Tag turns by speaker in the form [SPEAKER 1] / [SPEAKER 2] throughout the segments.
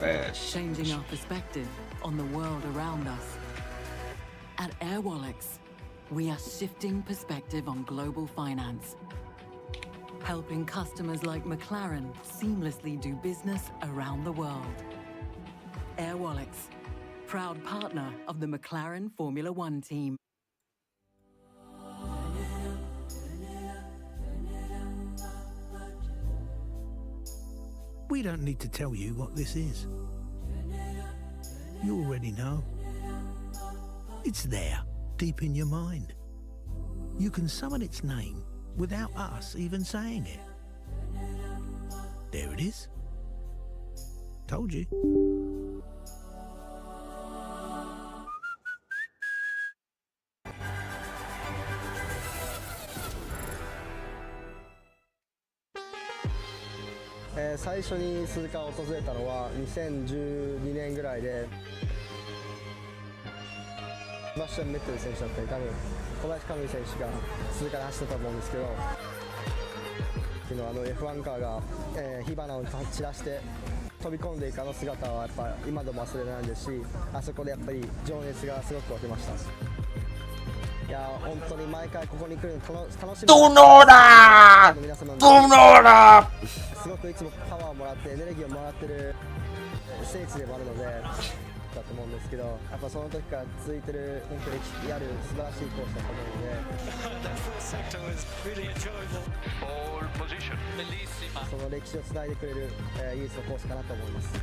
[SPEAKER 1] Changing our perspective on the world around us. At Airwallex, we are shifting perspective on global finance, helping customers like McLaren seamlessly do business around the world. Airwallex, proud partner of the McLaren Formula One team.
[SPEAKER 2] We don't need to tell you what this is. You already know. It's there, deep in your mind. You can summon its name without us even saying it. There it is. Told you.
[SPEAKER 3] 「最初に鈴鹿を訪れたのは2012年ぐらいで、セバスチャン・ベッテル選手だったり、多分小林可夢選手が鈴鹿で走ったと思うんですけど、F1 カーが、火花を散らして飛び込んでいく姿はやっぱ今でも忘れられないですし、あそこでやっぱり情熱がすごく湧きました。いや本当に毎回ここに来るの楽しみ。
[SPEAKER 4] どのだ
[SPEAKER 3] 皆様
[SPEAKER 4] どのだ
[SPEAKER 3] すごくいつもパワーをもらってエネルギーをもらってる聖地でもあるのでだと思うんですけど、やっぱその時から続いてる本当に歴史ある素晴らしいコースだと思うのでその歴史をつないでくれる、唯一のコースかなと思います。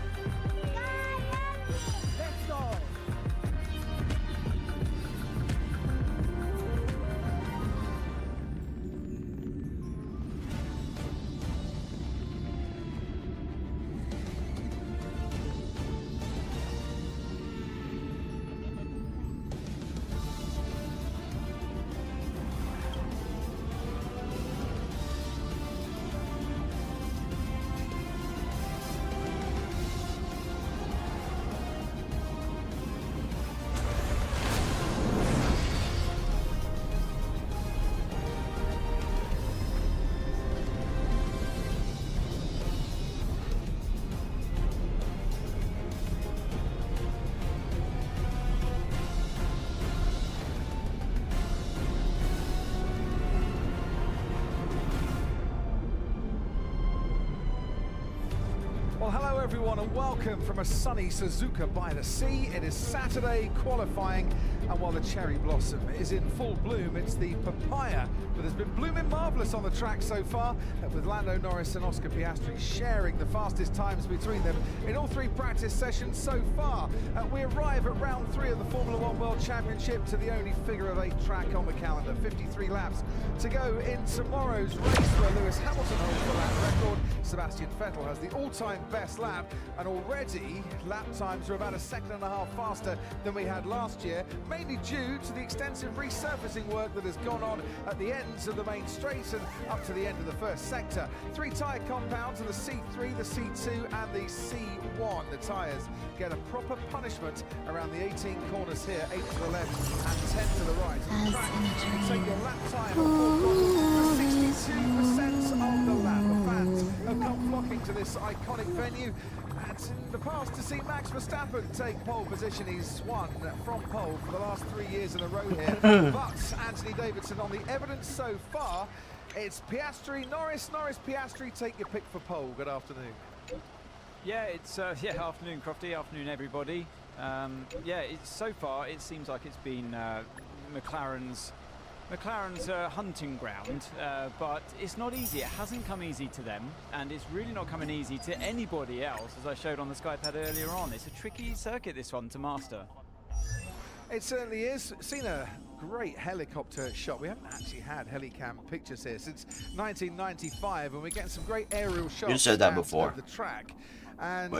[SPEAKER 5] Well, hello everyone and welcome from a sunny Suzuka by the sea. It is Saturday qualifying, and while the cherry blossom is in full bloom, it's the papaya that has been blooming marvellous on the track so far, with Lando Norris and Oscar Piastri sharing the fastest times between them in all three practice sessions so far. We arrive at round 3 of the Formula One World Championship to the only figure-of-8 track on the calendar. 53 laps to go in tomorrow's race, where Lewis Hamilton holds the lap record. Sebastian Vettel has the all-time best lap, and already lap times are about a second and a half faster than we had last year, mainly due to the extensive resurfacing work that has gone on at the ends of the main straight and up to the end of the first sector. 3 tyre compounds in the C3, the C2 and the C1. The tyres get a proper punishment around the 18 corners here, 8 to the left and 10 to the right. The track will take your lap time for 62% of the lap. The fans have come flocking to this iconic venue, and in the past to see Max Verstappen take pole position. He's won from pole for the last 3 years in a row here. But Anthony Davidson, on the evidence so far, it's Piastri, Norris, Piastri. Take your pick for pole. Good afternoon.
[SPEAKER 6] Yeah, it's afternoon, Crofty. Afternoon, everybody. So far it seems like it's been McLaren's hunting ground, but it's not easy. It hasn't come easy to them, and it's really not coming easy to anybody else, as I showed on the Skypad earlier on. It's a tricky circuit, this one, to master.
[SPEAKER 5] It certainly is. Seen a great helicopter shot. We haven't actually had helicam pictures here since 1995, and we're getting some great aerial shots.
[SPEAKER 4] You said that before.
[SPEAKER 5] Of the track. And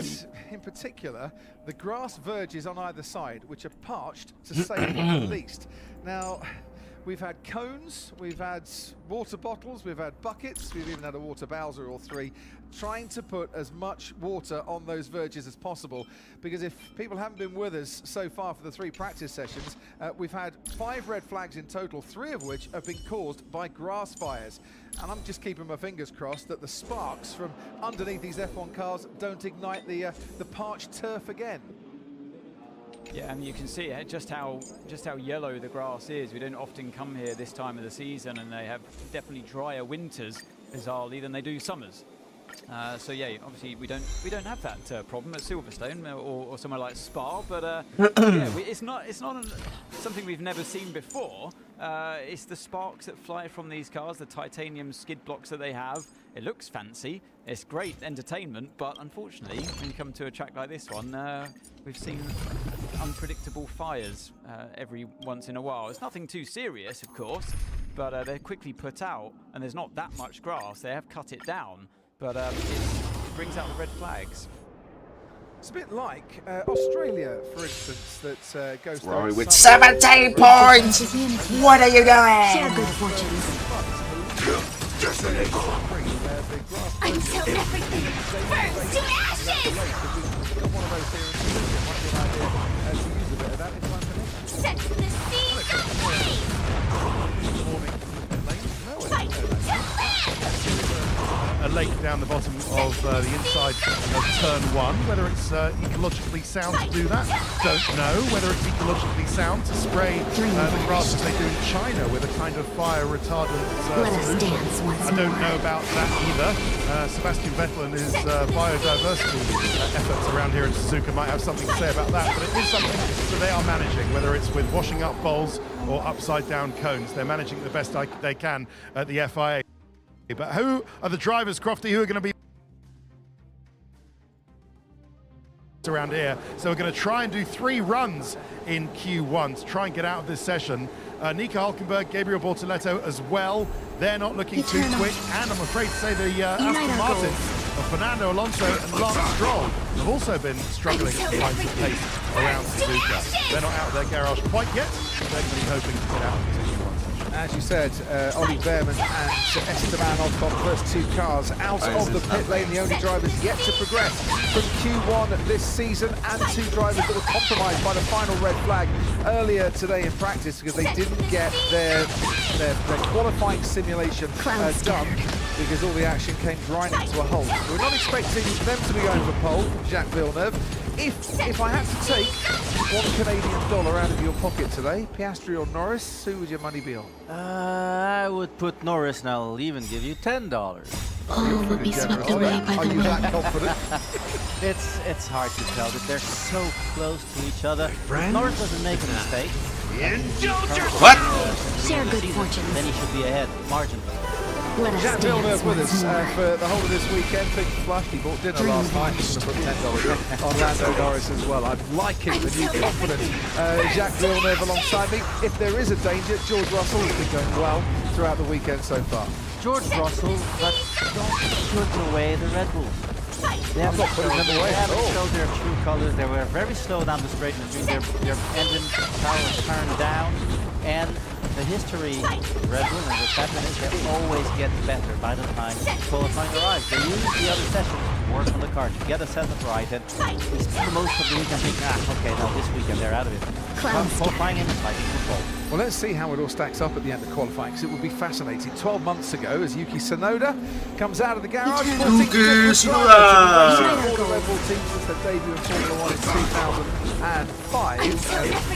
[SPEAKER 5] in particular, the grass verges on either side, which are parched to say the least. Now, We've had cones, we've had water bottles, we've had buckets, we've even had a water bowser or three, trying to put as much water on those verges as possible. Because if people haven't been with us so far for the 3 practice sessions, we've had 5 red flags in total, 3 of which have been caused by grass fires. And I'm just keeping my fingers crossed that the sparks from underneath these F1 cars don't ignite the parched turf again.
[SPEAKER 6] Yeah, and you can see just how yellow the grass is. We don't often come here this time of the season, and they have definitely drier winters, bizarrely, than they do summers. So yeah, obviously we don't have that problem at Silverstone or somewhere like Spa, but yeah, it's not something we've never seen before. It's the sparks that fly from these cars, the titanium skid blocks that they have. It looks fancy, it's great entertainment, but unfortunately, when you come to a track like this one, we've seen unpredictable fires every once in a while. It's nothing too serious, of course, but they're quickly put out, and there's not that much grass. They have cut it down, but it brings out the red flags.
[SPEAKER 5] It's a bit like Australia, for instance, that goes
[SPEAKER 4] Rory
[SPEAKER 5] through
[SPEAKER 4] with
[SPEAKER 5] summer.
[SPEAKER 4] 17 points! What are you
[SPEAKER 7] Share
[SPEAKER 4] doing?
[SPEAKER 7] good fortunes. Until everything burns to ashes! Set the scene for flame! Fight to
[SPEAKER 8] A lake down the bottom of the inside of turn 1. Whether it's ecologically sound to do that, don't know. Whether it's ecologically sound to spray the grass as they do in China with a kind of fire retardant solution. I don't know about that either. Sebastian Vettel and his biodiversity efforts around here in Suzuka might have something to say about that, but it is something that they are managing, whether it's with washing up bowls or upside down cones. They're managing the best they can at the FIA. But who are the drivers, Crofty, who are going to be around here? So we're going to try and do 3 runs in Q1 to try and get out of this session. Nico Hülkenberg, Gabriel Bortoletto as well. They're not looking too quick, and I'm afraid to say the Aston Martins of Fernando Alonso and Lance Stroll have also been struggling to find some pace around Suzuka. They're not out of their garage quite yet, but they're going to be hoping to get out of the Q1 session.
[SPEAKER 5] As you said, Ollie Behrman and Esteban Ocon, first 2 cars out of the pit lane, the only drivers yet to progress from Q1 this season, and 2 drivers that were compromised by the final red flag earlier today in practice because they didn't get their qualifying simulation done because all the action came grinding to a halt. We're not expecting them to be going for pole, Jacques Villeneuve. If I had to take $1 Canadian out of your pocket today, Piastri or Norris, who would your money be on?
[SPEAKER 9] I would put Norris, and I'll even give you $10.
[SPEAKER 7] All will be swept away by
[SPEAKER 5] Are
[SPEAKER 7] the
[SPEAKER 5] you that
[SPEAKER 7] wind.
[SPEAKER 5] confident?
[SPEAKER 9] It's hard to tell that they're so close to each other. If Norris doesn't make a mistake,
[SPEAKER 4] What?
[SPEAKER 7] Share good fortunes.
[SPEAKER 9] then he should be ahead. Margin.
[SPEAKER 7] Let us
[SPEAKER 5] Jacques
[SPEAKER 7] dance
[SPEAKER 5] Villeneuve with us
[SPEAKER 7] once more.
[SPEAKER 5] for the whole of this weekend. Think flushed. He bought dinner last night. He's going to put $10 on Lando Norris as well. I'm liking the new confident Jacques Villeneuve alongside me. If there is a danger, George Russell has been going well throughout the weekend so far.
[SPEAKER 9] George Russell, but don't put away the Red Bulls. They
[SPEAKER 5] I'm not putting them away at all.
[SPEAKER 9] showed their true colors. They were very slow down the straight and their engine power was turned down, and the history, Red Bull and Verstappen, is they always get better by the time qualifying arrives. They use the other sessions to work on the car to get a setup right, and we spend most of the weekend thinking, okay, now this weekend they're out of it. Qualifying in is like football.
[SPEAKER 5] Well, let's see how it all stacks up at the end of qualifying, because it will be fascinating. 12 months ago, as Yuki Tsunoda comes out of the garage,
[SPEAKER 7] Yuki
[SPEAKER 5] all the Red Bull team since their debut in Formula 1 in 2005, and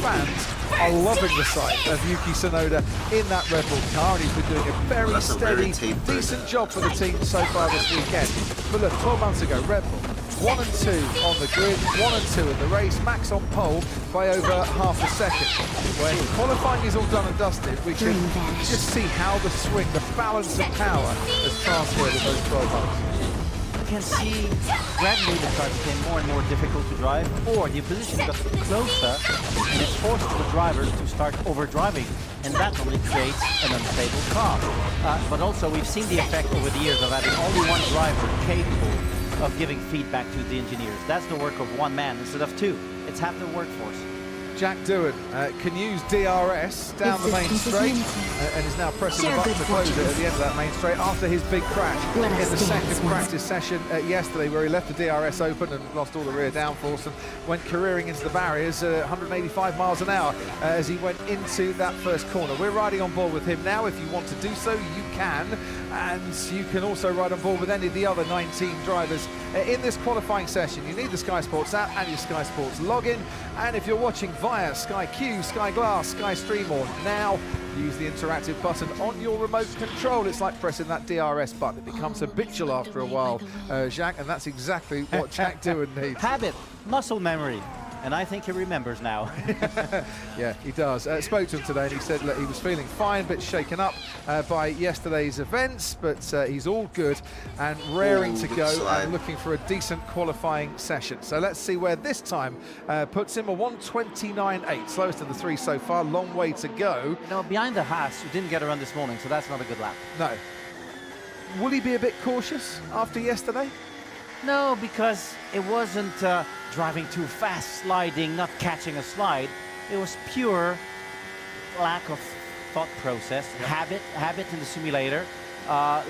[SPEAKER 5] fans are loving the sight of Yuki Tsunoda in that Red Bull car, and he's been doing a very steady, decent job for the team so far this weekend. But look, 12 months ago, Red Bull 1 and 2 on the grid, 1 and 2 in the race, Max on pole by over half a second. When qualifying is all done and dusted, we can just see how the swing, the balance of power has transferred in those 12 months.
[SPEAKER 9] You can see gradually the car became more and more difficult to drive, or the position got closer and it forced the drivers to start overdriving, and that only creates an unstable car. But also we've seen the effect over the years of having only one driver capable of giving feedback to the engineers. That's the work of one man instead of 2. It's half the workforce.
[SPEAKER 5] Jack Doohan can use DRS down the main straight and is now pressing the button to close it at the end of that main straight after his big crash in the second practice session yesterday, where he left the DRS open and lost all the rear downforce and went careering into the barriers 185 miles an hour as he went into that first corner. We're riding on board with him now. If you want to do so, you can, and you can also ride on board with any of the other 19 drivers in this qualifying session. You need the Sky Sports app and your Sky Sports login, and if you're watching via Sky Q, Sky Glass, Sky Stream, or now use the interactive button on your remote control. It's like pressing that DRS button. It becomes habitual after a while, Jacques, and that's exactly what Jack Doohan needs.
[SPEAKER 9] Habit, muscle memory. And I think he remembers now.
[SPEAKER 5] Yeah, he does. Spoke to him today and he said that he was feeling fine, a bit shaken up by yesterday's events, but he's all good and raring to go and looking for a decent qualifying session. So let's see where this time puts him. A 1:29.8, slowest of the three so far, long way to go.
[SPEAKER 9] No, behind the Haas, you didn't get a run this morning, so that's not a good lap.
[SPEAKER 5] No. Will he be a bit cautious after yesterday?
[SPEAKER 9] No, because it wasn't driving too fast, sliding, not catching a slide. It was pure lack of thought process, habit in the simulator,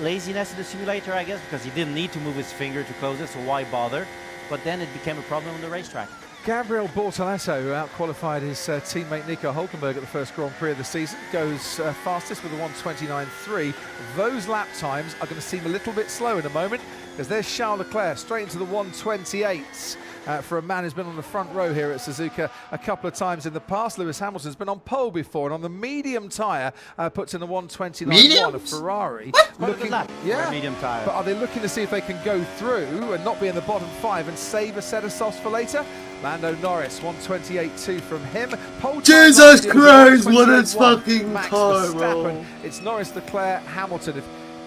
[SPEAKER 9] laziness in the simulator, I guess, because he didn't need to move his finger to close it, so why bother? But then it became a problem on the racetrack.
[SPEAKER 5] Gabriel Bortolesso out-qualified his teammate Nico Hulkenberg at the first Grand Prix of the season, goes fastest with a 1:29.3. Those lap times are going to seem a little bit slow in a moment, because there's Charles Leclerc straight into the 1:28s. For a man who's been on the front row here at Suzuka a couple of times in the past. Lewis Hamilton's been on pole before, and on the medium tyre puts in a 1:29.1, a Ferrari.
[SPEAKER 9] Looking,
[SPEAKER 5] yeah,
[SPEAKER 9] medium tyre.
[SPEAKER 5] But are they looking to see if they can go through and not be in the bottom five and save a set of softs for later? Lando Norris, 1:28.2 from him. Pole
[SPEAKER 4] Jesus Christ, what a fucking
[SPEAKER 5] Max
[SPEAKER 4] car,
[SPEAKER 5] Verstappen. It's Norris, Leclerc, Hamilton.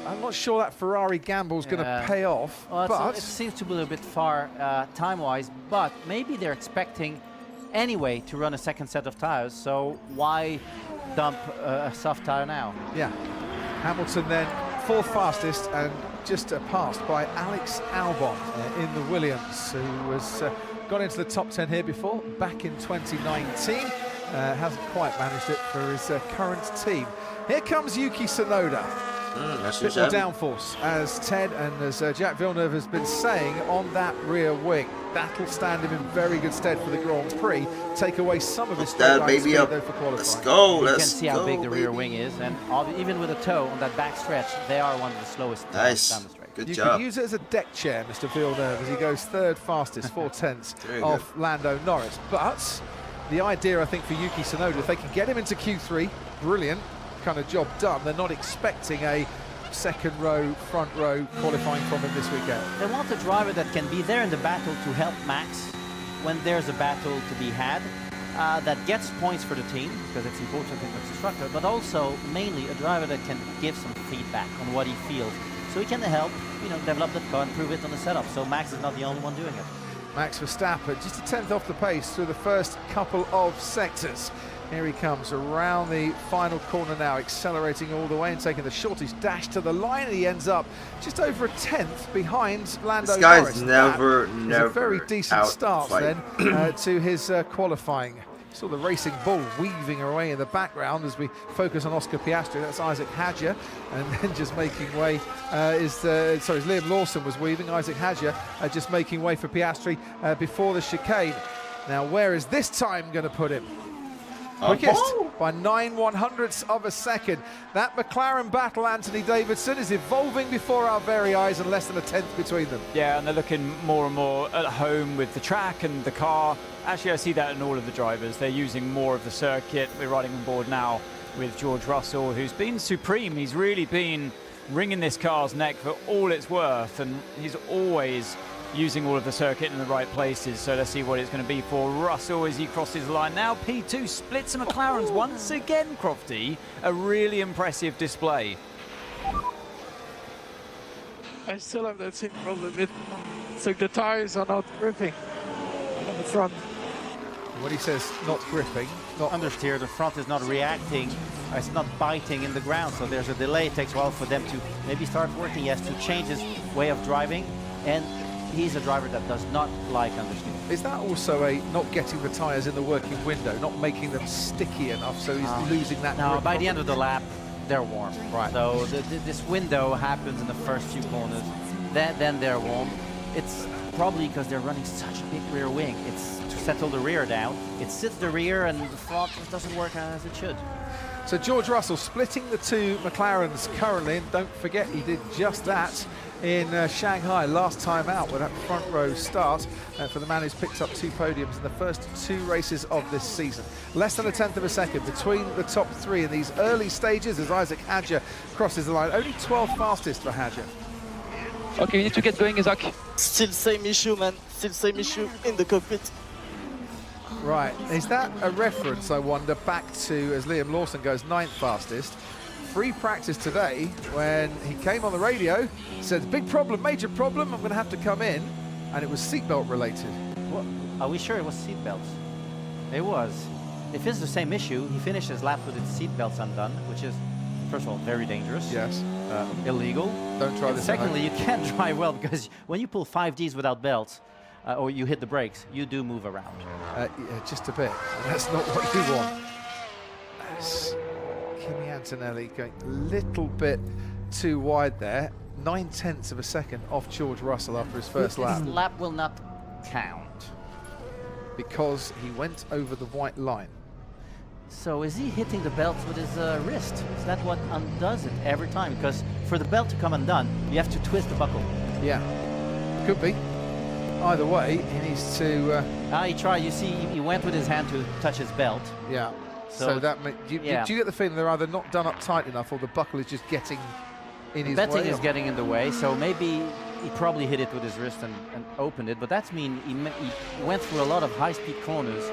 [SPEAKER 5] I'm not sure that Ferrari gamble's going to pay off,
[SPEAKER 9] well,
[SPEAKER 5] but
[SPEAKER 9] it seems to be a little bit far time-wise, but maybe they're expecting anyway to run a second set of tires, so why dump a soft tire now?
[SPEAKER 5] Yeah. Hamilton then fourth fastest and just passed by Alex Albon in the Williams, who was got into the top 10 here before, back in 2019. Hasn't quite managed it for his current team. Here comes Yuki Tsunoda. Bit more downforce, as Ted and as Jack Villeneuve has been saying, on that rear wing. That'll stand him in very good stead for the Grand Prix. Take away some of his straight line speed though for qualifying.
[SPEAKER 4] Let's go,
[SPEAKER 9] you can see how big the rear wing is, and even with a toe on that back stretch, they are one of the slowest down the straight.
[SPEAKER 4] Good
[SPEAKER 5] you
[SPEAKER 4] job.
[SPEAKER 5] could use it as a deck chair, Mr. Villeneuve, as he goes third fastest, 4/10 off Lando Norris. But the idea, I think, for Yuki Tsunoda, if they can get him into Q3, brilliant. Kind of job done. They're not expecting a second row, front row qualifying from him this weekend.
[SPEAKER 9] They want a driver that can be there in the battle to help Max when there's a battle to be had, that gets points for the team, because it's important to think of the constructor, but also mainly a driver that can give some feedback on what he feels, so he can help, develop the car and prove it on the setup. So Max is not the only one doing it.
[SPEAKER 5] Max Verstappen just a 10th off the pace through the first couple of sectors. Here he comes around the final corner now, accelerating all the way and taking the shortest dash to the line. And he ends up just over a 10th behind Lando Norris.
[SPEAKER 4] This guy's never
[SPEAKER 5] a very decent start then to his qualifying. Saw the racing bull weaving away in the background as we focus on Oscar Piastri. That's Isaac Hadjar, and then just making way Liam Lawson was weaving. Isaac Hadjar just making way for Piastri before the chicane. Now, where is this time going to put him? Quickest by 9/100ths of a second. That McLaren battle, Anthony Davidson, is evolving before our very eyes, and less than a 10th between them.
[SPEAKER 6] Yeah, and they're looking more and more at home with the track and the car. Actually, I see that in all of the drivers. They're using more of the circuit. We're riding on board now with George Russell, who's been supreme. He's really been wringing this car's neck for all it's worth, and he's always using all of the circuit in the right places. So let's see what it's going to be for Russell as he crosses the line. Now P2 splits the McLarens once again, Crofty. A really impressive display.
[SPEAKER 10] I still have that same problem. It's like the tires are not gripping on the front.
[SPEAKER 5] When he says not gripping, not
[SPEAKER 9] understeer, the front is not reacting, it's not biting in the ground, so there's a delay. It takes a while for them to maybe start working. He has to change his way of driving, and he's a driver that does not like understeer.
[SPEAKER 5] Is that also a not getting the tyres in the working window, not making them sticky enough, so he's losing that
[SPEAKER 9] No,
[SPEAKER 5] grip
[SPEAKER 9] by
[SPEAKER 5] from
[SPEAKER 9] the end of the lap, they're warm.
[SPEAKER 5] Right.
[SPEAKER 9] So this window happens in the first few corners, then they're warm. It's probably because they're running such a big rear wing. It's to settle the rear down. It sits the rear and the front just doesn't work as it should.
[SPEAKER 5] So George Russell splitting the two McLarens currently, and don't forget he did just that in Shanghai last time out with that front row start for the man who's picked up 2 podiums in the first 2 races of this season. Less than a tenth of a second between the top 3 in these early stages as Isaac Hadjar crosses the line. Only 12th fastest for Hadjar.
[SPEAKER 10] Okay, we need to get going, Isaac.
[SPEAKER 11] Still same issue, man. Still same issue in the cockpit.
[SPEAKER 5] Right, is that a reference, I wonder, back to, as Liam Lawson goes 9th fastest, free practice today when he came on the radio, said, big problem, major problem, I'm going to have to come in, and it was seatbelt related.
[SPEAKER 9] What? Are we sure it was seatbelts? It was. If it's the same issue, he finished his lap with his seatbelts undone, which is, first of all, very dangerous.
[SPEAKER 5] Yes.
[SPEAKER 9] Illegal.
[SPEAKER 5] Don't try
[SPEAKER 9] and
[SPEAKER 5] this.
[SPEAKER 9] Secondly, you can't drive well because when you pull 5Ds without belts, or you hit the brakes, you do move around.
[SPEAKER 5] Yeah, just a bit. That's not what you want. That's Kimi Antonelli going a little bit too wide there. 9/10 of a second off George Russell after his first lap.
[SPEAKER 9] This lap will not count.
[SPEAKER 5] Because he went over the white line.
[SPEAKER 9] So is he hitting the belt with his wrist? Is that what undoes it every time? Because for the belt to come undone, you have to twist the buckle.
[SPEAKER 5] Yeah, could be. Either way, he needs to...
[SPEAKER 9] he tried, you see, he went with his hand to touch his belt.
[SPEAKER 5] Yeah, so that do you get the feeling they're either not done up tight enough or the buckle is just getting in his way?
[SPEAKER 9] Betting is getting in the way, so maybe he probably hit it with his wrist and opened it, but that means he went through a lot of high-speed corners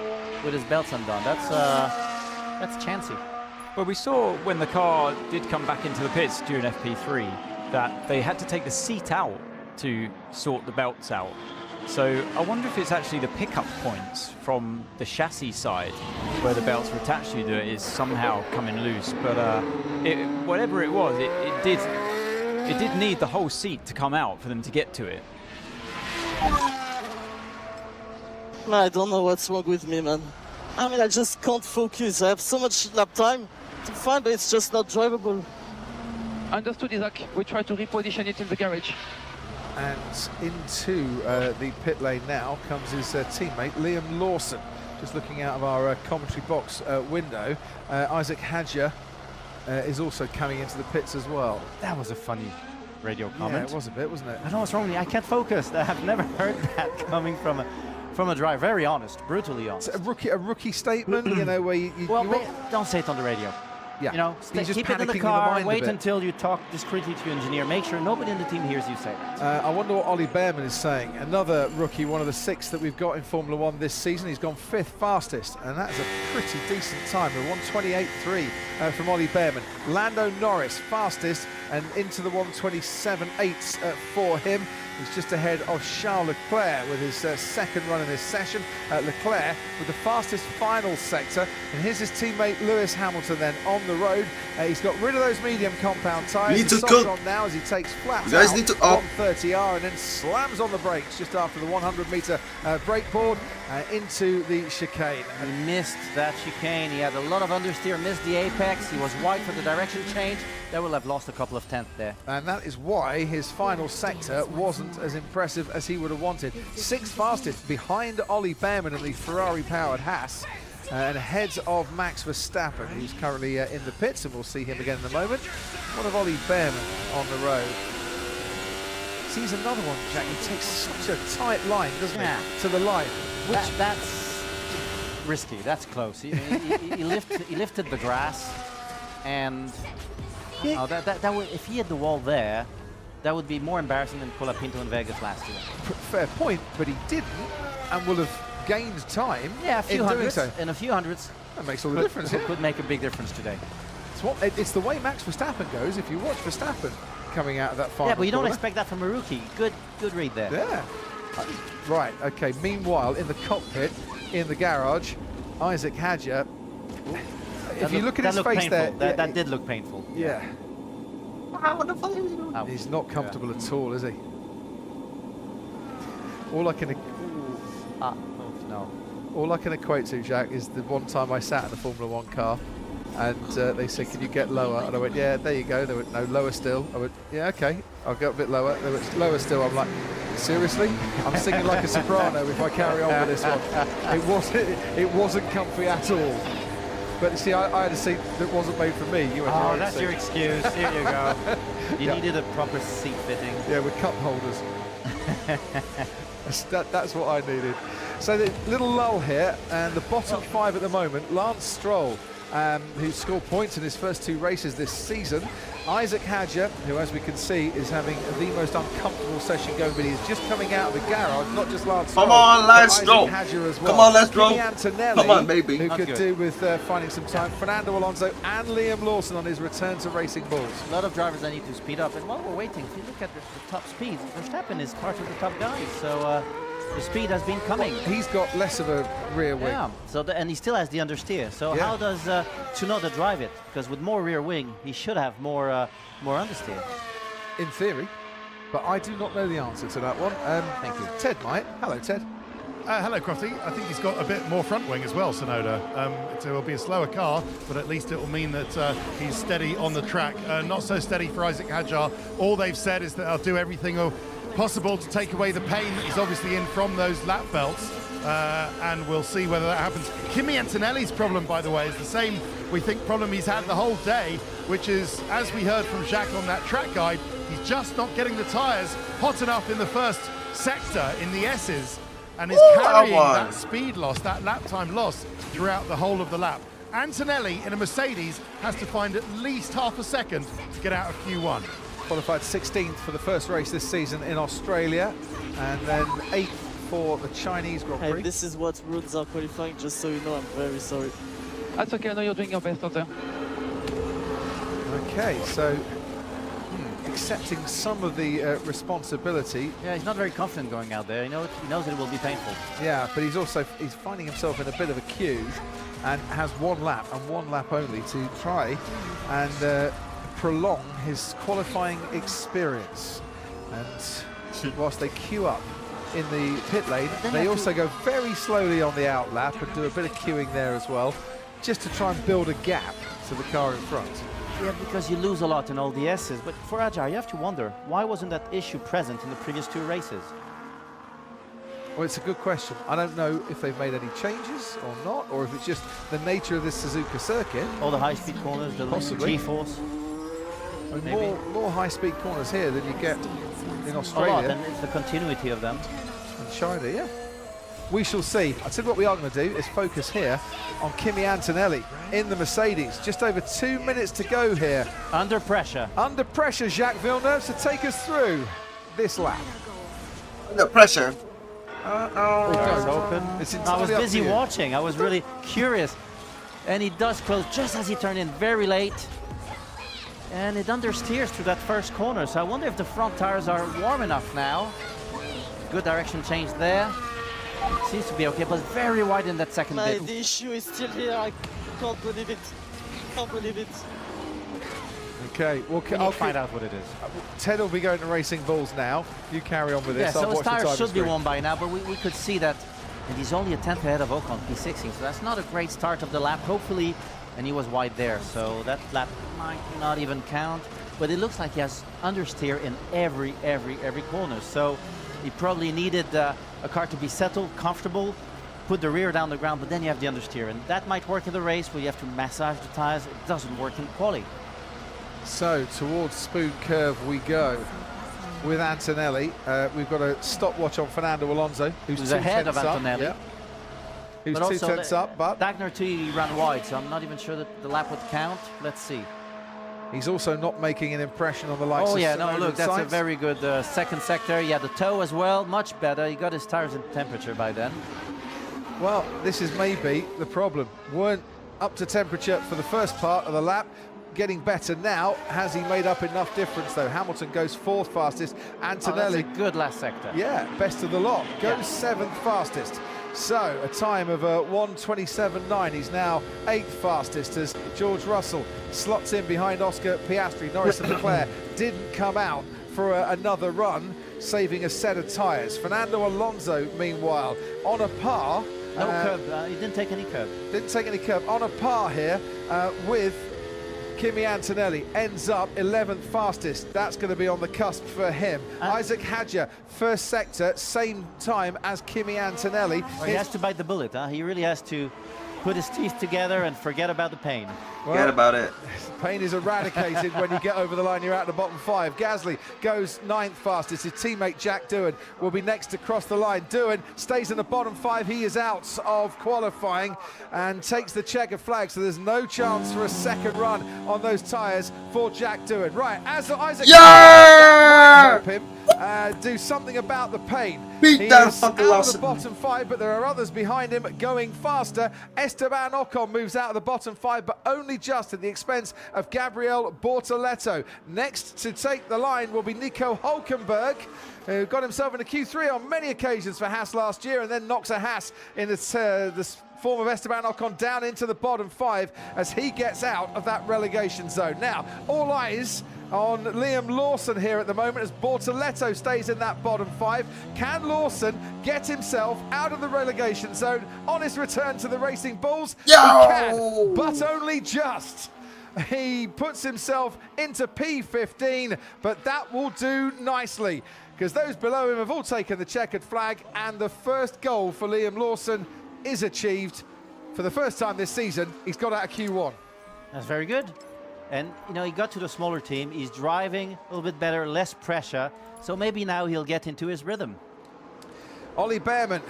[SPEAKER 9] with his belts undone. That's chancy.
[SPEAKER 6] Well, we saw when the car did come back into the pits during FP3 that they had to take the seat out to sort the belts out. So I wonder if it's actually the pickup points from the chassis side where the belts were attached to it is somehow coming loose. But whatever it was, it did need the whole seat to come out for them to get to it.
[SPEAKER 11] I don't know what's wrong with me, man. I mean, I just can't focus. I have so much lap time to find, but it's just not drivable.
[SPEAKER 10] Understood, Isaac. We try to reposition it in the garage.
[SPEAKER 5] And into the pit lane now comes his teammate Liam Lawson, just looking out of our commentary box window. Isaac Hadjar is also coming into the pits as well.
[SPEAKER 9] That was a funny radio comment.
[SPEAKER 5] Yeah, it was a bit, wasn't it?
[SPEAKER 9] I don't know what's wrong with me. I can't focus. I've never heard that coming from a driver. Very honest, brutally honest.
[SPEAKER 5] It's a rookie statement, you know, where you
[SPEAKER 9] don't say it on the radio.
[SPEAKER 5] Yeah.
[SPEAKER 9] You know, keep it in the car, wait until you talk discreetly to your engineer. Make sure nobody in the team hears you say that.
[SPEAKER 5] I wonder what Ollie Behrman is saying. Another rookie, one of the 6 that we've got in Formula 1 this season. He's gone 5th fastest, and that's a pretty decent time. A 1:28.3 from Ollie Behrman. Lando Norris fastest, and into the 1:27.8 for him. He's just ahead of Charles Leclerc with his second run in this session. Leclerc with the fastest final sector, and here's his teammate Lewis Hamilton then on the road. He's got rid of those medium compound tyres.
[SPEAKER 4] You need to
[SPEAKER 5] soft on now as he takes flat
[SPEAKER 4] you guys
[SPEAKER 5] out
[SPEAKER 4] need to
[SPEAKER 5] 130R and then slams on the brakes just after the 100-meter brake board into the chicane.
[SPEAKER 9] He missed that chicane. He had a lot of understeer, missed the apex. He was wide for the direction change. They will have lost a couple of tenths there.
[SPEAKER 5] And that is why his final sector wasn't as impressive as he would have wanted. 6th fastest behind Ollie Behrman in the Ferrari-powered Haas. And ahead of Max Verstappen, who's currently in the pits, and we'll see him again in a moment. One of Ollie Behrman on the road. Sees another one, Jack. He takes such a tight line, doesn't he, to the line.
[SPEAKER 9] That's risky. That's close. He lifted the grass, and that would, if he had the wall there, that would be more embarrassing than Colapinto in Vegas last year.
[SPEAKER 5] Fair point, but he didn't, and will have gained time.
[SPEAKER 9] Yeah, a few
[SPEAKER 5] in
[SPEAKER 9] hundreds.
[SPEAKER 5] Doing so.
[SPEAKER 9] And a few hundreds.
[SPEAKER 5] That makes all the difference.
[SPEAKER 9] Could make a big difference today.
[SPEAKER 5] It's the way Max Verstappen goes. If you watch Verstappen coming out of that final
[SPEAKER 9] Yeah, but you don't
[SPEAKER 5] corner.
[SPEAKER 9] expect that from a rookie. Good read there.
[SPEAKER 5] Yeah. Right, okay. Meanwhile, in the cockpit, in the garage, Isaac Hadjar. If you look at his face
[SPEAKER 9] painful.
[SPEAKER 5] there.
[SPEAKER 9] That did look painful.
[SPEAKER 5] Yeah.
[SPEAKER 11] What the fuck is he doing?
[SPEAKER 5] He's not comfortable at all, is he? All I can
[SPEAKER 9] No.
[SPEAKER 5] all I can equate to, Jack, is the one time I sat in a Formula One car, and they said, "Can you get lower?" And I went, "Yeah, there you go." They went, "No, lower still." I went, "Yeah, okay, I'll go a bit lower." They went, "Lower still." I'm like, "Seriously? I'm singing like a soprano if I carry on with this one." It wasn't comfy at all. But see, I had a seat that wasn't made for me. You had your own
[SPEAKER 9] that's
[SPEAKER 5] seat.
[SPEAKER 9] your excuse. Here you go. You
[SPEAKER 5] Yeah.
[SPEAKER 9] needed a proper seat fitting.
[SPEAKER 5] Yeah, with cup holders. That's what I needed. So the little lull here, and the bottom 5 at the moment. Lance Stroll, who scored points in his first 2 races this season. Isaac Hadjar, who, as we can see, is having the most uncomfortable session going, but he's just coming out of the garage. Not just Lance Stroll.
[SPEAKER 4] Come on, let's go.
[SPEAKER 5] Hadjar as well.
[SPEAKER 4] Come on, let's go.
[SPEAKER 5] Kimi Antonelli,
[SPEAKER 4] Come on, baby.
[SPEAKER 5] who
[SPEAKER 9] Not
[SPEAKER 5] could
[SPEAKER 9] good.
[SPEAKER 5] do with finding some time. Fernando Alonso and Liam Lawson on his return to Racing Bulls.
[SPEAKER 9] A lot of drivers that need to speed up. And while we're waiting, if you look at the top speed, Verstappen is part of the top guys. So the speed has been coming.
[SPEAKER 5] He's got less of a rear wing.
[SPEAKER 9] Yeah. So and he still has the understeer. So
[SPEAKER 5] Yeah.
[SPEAKER 9] how does Tsunoda drive it? Because with more rear wing, he should have more understeer.
[SPEAKER 5] In theory, but I do not know the answer to that one.
[SPEAKER 9] Thank you.
[SPEAKER 5] Ted might. Hello, Ted.
[SPEAKER 8] Hello, Crofty. I think he's got a bit more front wing as well, Tsunoda. It will be a slower car, but at least it will mean that he's steady on the track. Not so steady for Isaac Hadjar. All they've said is that they'll do everything possible to take away the pain that he's obviously in from those lap belts, and we'll see whether that happens. Kimi Antonelli's problem, by the way, is the same, we think, problem he's had the whole day, which is, as we heard from Jacques on that track guide, he's just not getting the tyres hot enough in the first sector in the S's, and is carrying that speed loss, that lap time loss, throughout the whole of the lap. Antonelli in a Mercedes has to find at least half a second to get out of Q1.
[SPEAKER 5] Qualified 16th for the first race this season in Australia, and then 8th for the Chinese Grand Prix.
[SPEAKER 11] Hey, this is what rules are qualifying, just so you know. I'm very sorry.
[SPEAKER 10] That's okay, I know you're doing your best out there.
[SPEAKER 5] Okay, so accepting some of the responsibility.
[SPEAKER 9] Yeah, he's not very confident going out there. He knows it will be painful.
[SPEAKER 5] Yeah, but he's finding himself in a bit of a queue, and has one lap and one lap only to try and prolong his qualifying experience. And whilst they queue up in the pit lane, they also go very slowly on the out lap and do a bit of queuing there as well, just to try and build a gap to the car in front.
[SPEAKER 9] Yeah, because you lose a lot in all the S's. But for Hadjar, you have to wonder, why wasn't that issue present in the previous 2 races?
[SPEAKER 5] Well, it's a good question. I don't know if they've made any changes or not, or if it's just the nature of this Suzuka circuit.
[SPEAKER 9] All the high-speed corners, the
[SPEAKER 5] Possibly.
[SPEAKER 9] G-force.
[SPEAKER 5] I mean, more high-speed corners here than you get in
[SPEAKER 9] A
[SPEAKER 5] Australia.
[SPEAKER 9] lot, and it's the continuity of them.
[SPEAKER 5] And China, yeah. We shall see. I tell you what we are going to do is focus here on Kimi Antonelli in the Mercedes. Just over 2 minutes to go here.
[SPEAKER 9] Under pressure.
[SPEAKER 5] Under pressure, Jacques Villeneuve, to take us through this lap.
[SPEAKER 4] Under pressure.
[SPEAKER 9] Doors open.
[SPEAKER 5] It's
[SPEAKER 9] I was
[SPEAKER 5] entirely up
[SPEAKER 9] busy
[SPEAKER 5] to you.
[SPEAKER 9] watching. I was really curious. And he does close just as he turned in very late. And it understeers through that first corner. So I wonder if the front tires are warm enough now. Good direction change there. Seems to be okay, but very wide in that second bit.
[SPEAKER 11] The issue is still here. I can't believe it. Can't believe it.
[SPEAKER 5] Okay, well,
[SPEAKER 9] I'll find out what it is.
[SPEAKER 5] Ted will be going to Racing Bulls now. You carry on with this.
[SPEAKER 9] Yeah, so
[SPEAKER 5] I'll
[SPEAKER 9] his
[SPEAKER 5] watch the
[SPEAKER 9] tires
[SPEAKER 5] timing
[SPEAKER 9] should be
[SPEAKER 5] screen.
[SPEAKER 9] warm by now, but we could see that. And he's only a 10th ahead of Ocon, P16, so that's not a great start of the lap, hopefully. And he was wide there, so that lap might not even count. But it looks like he has understeer in every corner. So he probably needed a car to be settled, comfortable, put the rear down the ground, but then you have the understeer. And that might work in the race where you have to massage the tires. It doesn't work in quali.
[SPEAKER 5] So towards Spoon Curve we go with Antonelli. We've got a stopwatch on Fernando Alonso, who's
[SPEAKER 9] ahead of
[SPEAKER 5] 2/10 up,
[SPEAKER 9] Antonelli.
[SPEAKER 5] yeah. Who's
[SPEAKER 9] But
[SPEAKER 5] 2 tenths up, but
[SPEAKER 9] Dagner too ran wide, so I'm not even sure that the lap would count. Let's see.
[SPEAKER 5] he's also not making an impression on the likes
[SPEAKER 9] Oh
[SPEAKER 5] of
[SPEAKER 9] yeah, no,
[SPEAKER 5] Tsunoda
[SPEAKER 9] look,
[SPEAKER 5] and
[SPEAKER 9] that's a
[SPEAKER 5] Sainz.
[SPEAKER 9] very good second sector. Yeah, the toe as well, much better. He got his tires in temperature by then.
[SPEAKER 5] Well, this is maybe the problem. Weren't up to temperature for the first part of the lap. Getting better now. Has he made up enough difference though? Hamilton goes 4th fastest. Antonelli,
[SPEAKER 9] That's a good last sector.
[SPEAKER 5] yeah, best of the lot. Goes
[SPEAKER 9] Yeah.
[SPEAKER 5] 7th fastest. So a time of 1:27.9. He's now 8th fastest as George Russell slots in behind Oscar Piastri. Norris and Leclerc didn't come out for another run, saving a set of tyres. Fernando Alonso, meanwhile, on a par.
[SPEAKER 9] No curb, he didn't take any curb.
[SPEAKER 5] Didn't take any curb. On a par here with Kimi Antonelli, ends up 11th fastest. That's going to be on the cusp for him. Isaac Hadjar, first sector, same time as Kimi Antonelli.
[SPEAKER 9] Well, he has to bite the bullet, huh? He really has to put his teeth together and forget about the pain.
[SPEAKER 4] Well, forget about it.
[SPEAKER 5] Pain is eradicated when you get over the line. You're out of the bottom 5. Gasly goes 9th fastest. His teammate Jack Doohan will be next to cross the line. Doohan stays in the bottom 5. He is out of qualifying and takes the checkered flag. So there's no chance for a second run on those tyres for Jack Doohan. Right, as Isaac help him do something about the pain.
[SPEAKER 4] Beat that fucking
[SPEAKER 5] out of the bottom 5, but there are others behind him going faster. Esteban Ocon moves out of the bottom 5, but only just at the expense of Gabriel Bortoleto. Next to take the line will be Nico Hülkenberg, who got himself into Q3 on many occasions for Haas last year, and then knocks a Haas in this form of Esteban Ocon down into the bottom 5 as he gets out of that relegation zone. Now, all eyes on Liam Lawson here at the moment as Bortoleto stays in that bottom 5. Can Lawson get himself out of the relegation zone on his return to the Racing Bulls? He can, but only just. He puts himself into P15, but that will do nicely because those below him have all taken the checkered flag, and the first goal for Liam Lawson is achieved. For the first time this season, he's got out of Q1.
[SPEAKER 9] That's very good. And, you know, he got to the smaller team. He's driving a little bit better, less pressure. So maybe now he'll get into his rhythm.
[SPEAKER 5] Ollie Behrman,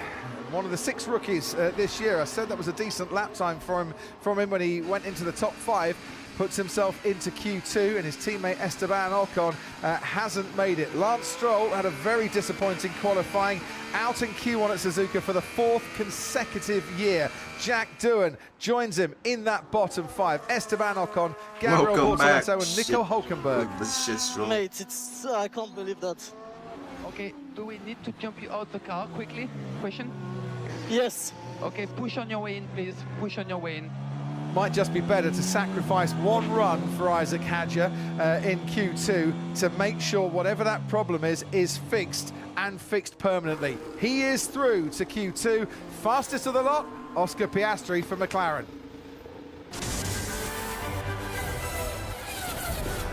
[SPEAKER 5] one of the 6 rookies this year. I said that was a decent lap time from him when he went into the top 5. Puts himself into Q2, and his teammate Esteban Ocon hasn't made it. Lance Stroll had a very disappointing qualifying, out in Q1 at Suzuka for the 4th consecutive year. Jack Doohan joins him in that bottom 5. Esteban Ocon, Gabriel Bortoleto, and Nico Hülkenberg.
[SPEAKER 11] Mate, I can't believe that.
[SPEAKER 10] Okay, do we need to jump you out the car quickly? Question?
[SPEAKER 11] Yes.
[SPEAKER 10] Okay, push on your way in, please. Push on your way in.
[SPEAKER 5] Might just be better to sacrifice one run for Isaac Hadjar in Q2 to make sure whatever that problem is fixed, and fixed permanently. He is through to Q2. Fastest of the lot, Oscar Piastri for McLaren.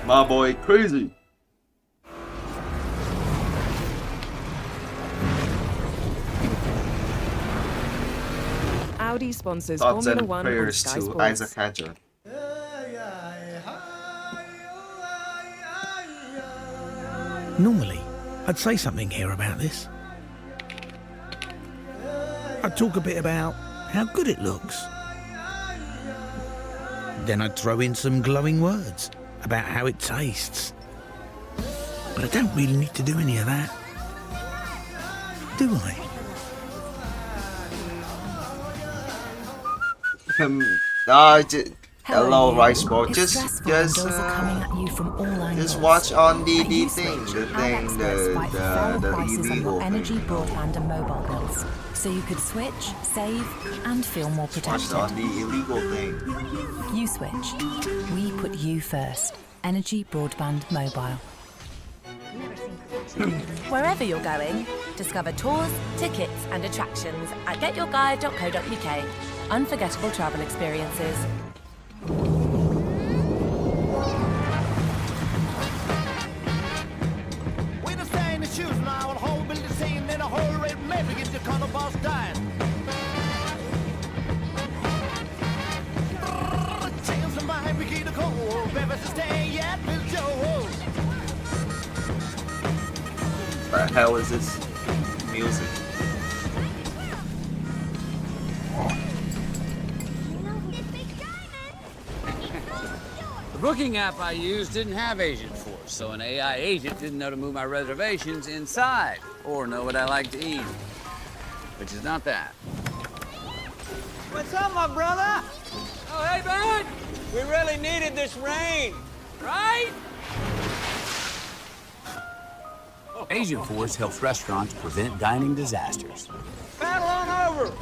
[SPEAKER 4] My boy, crazy.
[SPEAKER 12] Audi sponsors
[SPEAKER 4] Thoughts
[SPEAKER 12] Formula
[SPEAKER 4] and
[SPEAKER 12] 1 on
[SPEAKER 4] prayers
[SPEAKER 12] Sky
[SPEAKER 4] to
[SPEAKER 12] Sports.
[SPEAKER 4] Isaac Hadjar.
[SPEAKER 2] Normally, I'd say something here about this. I'd talk a bit about how good it looks. Then I'd throw in some glowing words about how it tastes. But I don't really need to do any of that, do I?
[SPEAKER 4] Hello, Rice Ball. Just watch on the illegal
[SPEAKER 13] energy, broadband, and mobile bills, so you could switch, save, and feel more protected.
[SPEAKER 4] Watch on the illegal thing.
[SPEAKER 13] You switch. We put you first. Energy, broadband, mobile. Wherever you're going, discover tours, tickets, and attractions at getyourguide.co.uk. Unforgettable travel experiences.
[SPEAKER 14] When I stay in the shoes now, I'll hold the scene in a hurry, maybe get the corner boss dying. Change the mind, we get the cold, baby, stay yet, Bill Joe.
[SPEAKER 4] What the hell is this music?
[SPEAKER 15] The booking app I used didn't have Agent Force, so an AI agent didn't know to move my reservations inside or know what I like to eat, which is not that.
[SPEAKER 14] What's up, my brother?
[SPEAKER 15] Oh, hey, bud! We really needed this rain, right?
[SPEAKER 16] Agent Force helps restaurants prevent dining disasters.
[SPEAKER 14] Battle on over.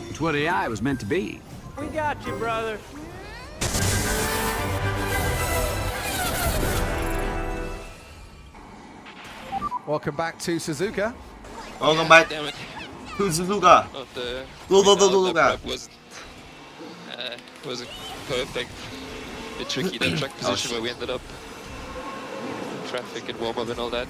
[SPEAKER 16] It's what AI was meant to be.
[SPEAKER 14] We got you, brother.
[SPEAKER 5] Welcome back to Suzuka.
[SPEAKER 4] Welcome back
[SPEAKER 12] damn it.
[SPEAKER 4] to Suzuka.
[SPEAKER 12] Suzuka wasn't perfect. A bit tricky that track position where we ended up. Traffic and warm up and all that.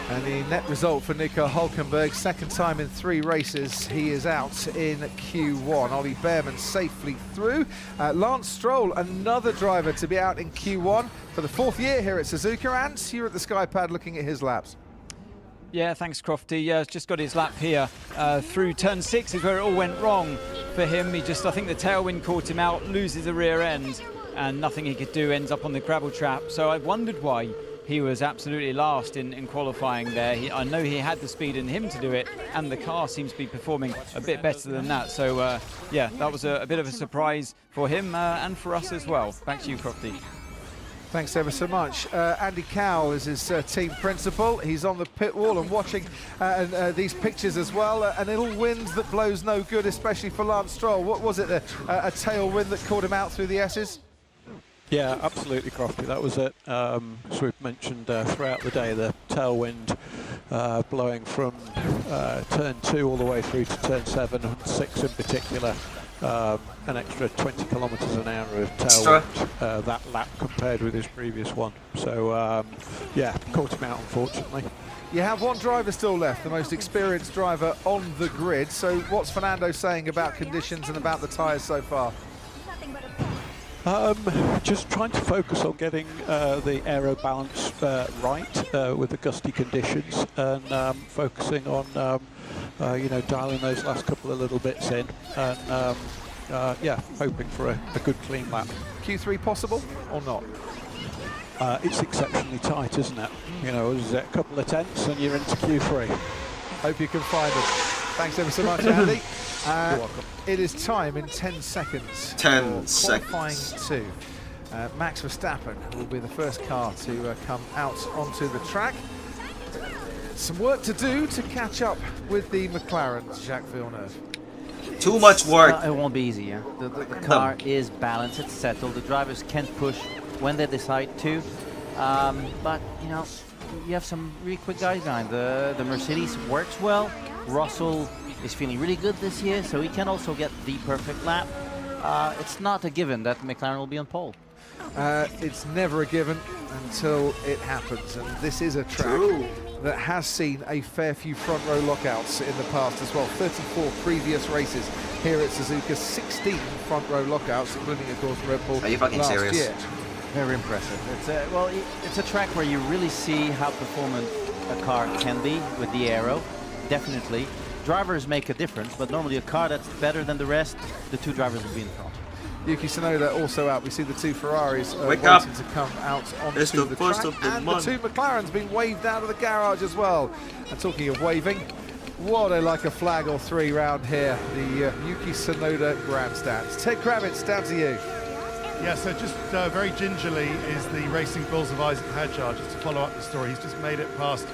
[SPEAKER 5] And the net result for Nico Hülkenberg, second time in 3 races, he is out in Q1. Ollie Behrman safely through. Lance Stroll, another driver to be out in Q1 for the 4th year here at Suzuka. And you're at the Skypad looking at his laps.
[SPEAKER 6] Yeah, thanks, Crofty. Yeah, just got his lap here. Through turn 6 is where it all went wrong for him. I think the tailwind caught him out, loses the rear end, and nothing he could do, ends up on the gravel trap. So I wondered why he was absolutely last in qualifying there. I know he had the speed in him to do it, and the car seems to be performing a bit better than that. So, yeah, that was a bit of a surprise for him and for us as well. Back to you, Crofty.
[SPEAKER 5] Thanks ever so much. Andy Cowell is his team principal. He's on the pit wall and watching these pictures as well. An ill wind that blows no good, especially for Lance Stroll. What was it, a tailwind that caught him out through the S's?
[SPEAKER 17] Yeah, absolutely, Crofty. That was it. As we've mentioned throughout the day, the tailwind blowing from turn 2 all the way through to turn 7 and 6 in particular. An extra 20 kilometres an hour of tailwind that lap compared with his previous one. So, yeah, caught him out, unfortunately.
[SPEAKER 5] You have one driver still left, the most experienced driver on the grid. So what's Fernando saying about conditions and about the tyres so far?
[SPEAKER 17] Just trying to focus on getting the aero balance right with the gusty conditions, and focusing on you know, dialing those last couple of little bits in, and yeah, hoping for a good clean lap.
[SPEAKER 5] Q3 possible or not?
[SPEAKER 17] It's exceptionally tight, isn't it? You know, there's a couple of tenths and you're into Q3.
[SPEAKER 5] Hope you can find them. Thanks ever so much, Andy. You're welcome. It is time in 10 seconds.
[SPEAKER 4] 10 seconds.
[SPEAKER 5] Qualifying 2. Max Verstappen will be the first car to come out onto the track. Some work to do to catch up with the McLarens, Jacques Villeneuve.
[SPEAKER 4] Too much work.
[SPEAKER 9] It won't be easy, yeah? The car is balanced, it's settled. The drivers can push when they decide to. But, you know, you have some really quick guys behind. The Mercedes works well. Russell is feeling really good this year, so he can also get the perfect lap. It's not a given that McLaren will be on pole.
[SPEAKER 5] It's never a given until it happens, and this is a track that has seen a fair few front row lockouts in the past as well. 34 previous races here at Suzuka, 16 front row lockouts, including, of course, Red Bull.
[SPEAKER 4] Are you fucking serious?
[SPEAKER 5] Year.
[SPEAKER 9] Very impressive. It's a track where you really see how performant a car can be with the aero. Definitely. Drivers make a difference, but normally a car that's better than the rest, the 2 drivers will be in front.
[SPEAKER 5] Yuki Tsunoda also out. We see the 2 Ferraris waiting to come out onto the track. And the 2 McLarens being waved out of the garage as well. And talking of waving, what like a flag or 3 round here, the Yuki Tsunoda grandstands. Ted Kravitz, down to you.
[SPEAKER 8] Yeah, so just very gingerly is the Racing Bulls of Isaac Hadjar, just to follow up the story. He's just made it past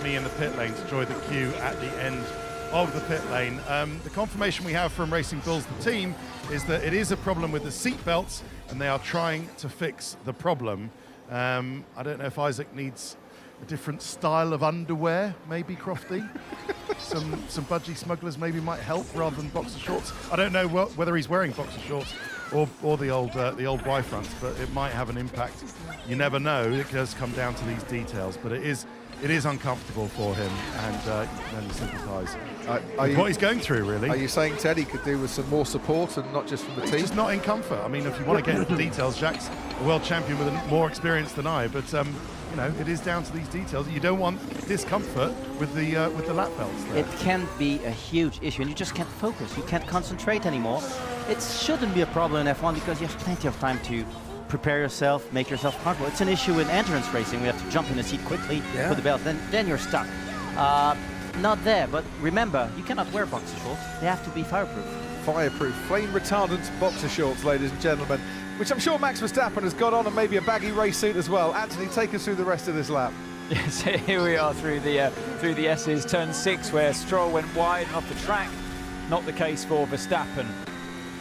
[SPEAKER 8] me in the pit lane to join the queue at the end of the pit lane. The confirmation we have from Racing Bulls, the team, is that it is a problem with the seat belts, and they are trying to fix the problem. I don't know if Isaac needs a different style of underwear, maybe, Crofty. some budgie smugglers maybe might help rather than boxer shorts. I don't know whether he's wearing boxer shorts or the old Y fronts, but it might have an impact. You never know. It does come down to these details, but it is uncomfortable for him, and you can only sympathise with what he's going through, really.
[SPEAKER 5] Are you saying Teddy could do with some more support and not just from the team?
[SPEAKER 8] He's just not in comfort. I mean, if you want to get into the details, Jacques a world champion with more experience than I, but you know, it is down to these details. You don't want discomfort with the lap belts there.
[SPEAKER 9] It can be a huge issue, and you just can't focus. You can't concentrate anymore. It shouldn't be a problem in F1 because you have plenty of time to prepare yourself, make yourself comfortable. It's an issue in endurance racing. We have to jump in the seat quickly, put the belt, then you're stuck. Not there, but remember, you cannot wear boxer shorts. They have to be fireproof.
[SPEAKER 5] Fireproof, flame retardant boxer shorts, ladies and gentlemen, which I'm sure Max Verstappen has got on, and maybe a baggy race suit as well. Anthony, take us through the rest of this lap.
[SPEAKER 6] Yes, here we are through the S's, turn 6, where Stroll went wide and off the track. Not the case for Verstappen.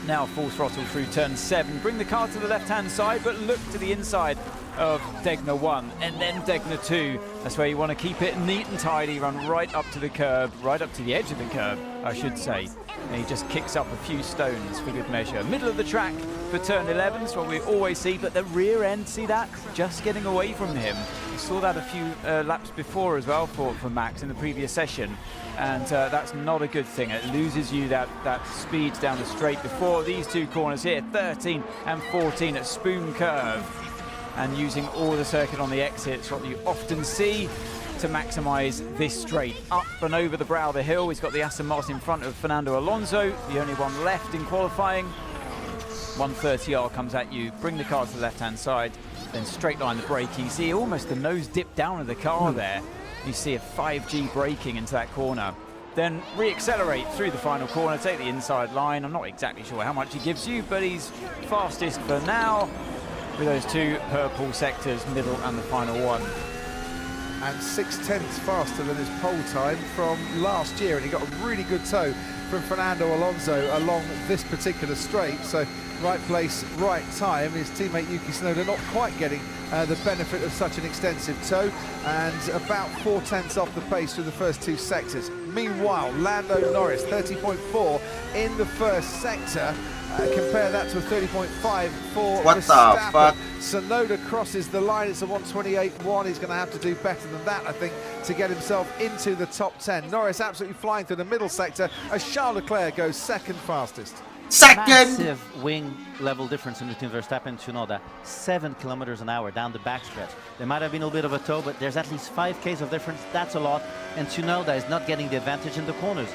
[SPEAKER 6] Now full throttle through turn 7. Bring the car to the left-hand side, but look to the inside of Degner 1 and then Degner 2. That's where you want to keep it neat and tidy, run right up to the curb, right up to the edge of the curb, I should say. And he just kicks up a few stones for good measure. Middle of the track for turn 11 is what we always see, but the rear end, see that? Just getting away from him. We saw that a few laps before as well for Max in the previous session, and that's not a good thing. It loses you that speed down the straight before these two corners here, 13 and 14 at Spoon Curve, and using all the circuit on the exits, what you often see to maximise this straight. Up and over the brow of the hill, he's got the Aston Martin in front of Fernando Alonso, the only one left in qualifying. 130R comes at you, bring the car to the left-hand side, then straight line the braking. See almost the nose dip down of the car there. You see a 5G braking into that corner. Then re-accelerate through the final corner, take the inside line. I'm not exactly sure how much he gives you, but he's fastest for now with those two purple sectors, middle and the final one.
[SPEAKER 5] And 6/10 faster than his pole time from last year, and he got a really good tow from Fernando Alonso along this particular straight. So right place, right time. His teammate Yuki Tsunoda not quite getting the benefit of such an extensive tow, and about 4/10 off the pace through the first two sectors. Meanwhile, Lando Norris 30.4 in the first sector. Compare that to a 30.5 for Verstappen. Tsunoda crosses the line. It's a 128.1. He's going to have to do better than that, I think, to get himself into the top 10. Norris absolutely flying through the middle sector as Charles Leclerc goes second fastest.
[SPEAKER 9] Massive wing level difference in between Verstappen and Tsunoda. 7 kilometers an hour down the backstretch. There might have been a little bit of a tow, but there's at least 5 Ks of difference. That's a lot. And Tsunoda is not getting the advantage in the corners.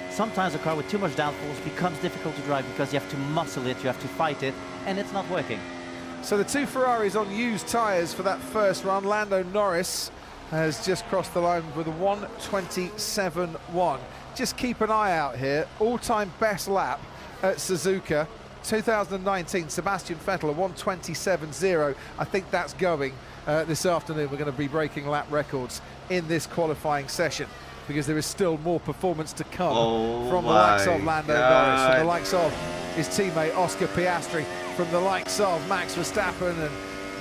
[SPEAKER 9] Sometimes a car with too much downforce becomes difficult to drive because you have to muscle it, you have to fight it, and it's not working.
[SPEAKER 5] So the two Ferraris on used tyres for that first run. Lando Norris has just crossed the line with a 127.1. Just keep an eye out here. All-time best lap at Suzuka, 2019, Sebastian Vettel, a 127.0. I think that's going this afternoon. We're going to be breaking lap records in this qualifying session, because there is still more performance to come from the likes of Lando Norris, from the likes of his teammate Oscar Piastri, from the likes of Max Verstappen and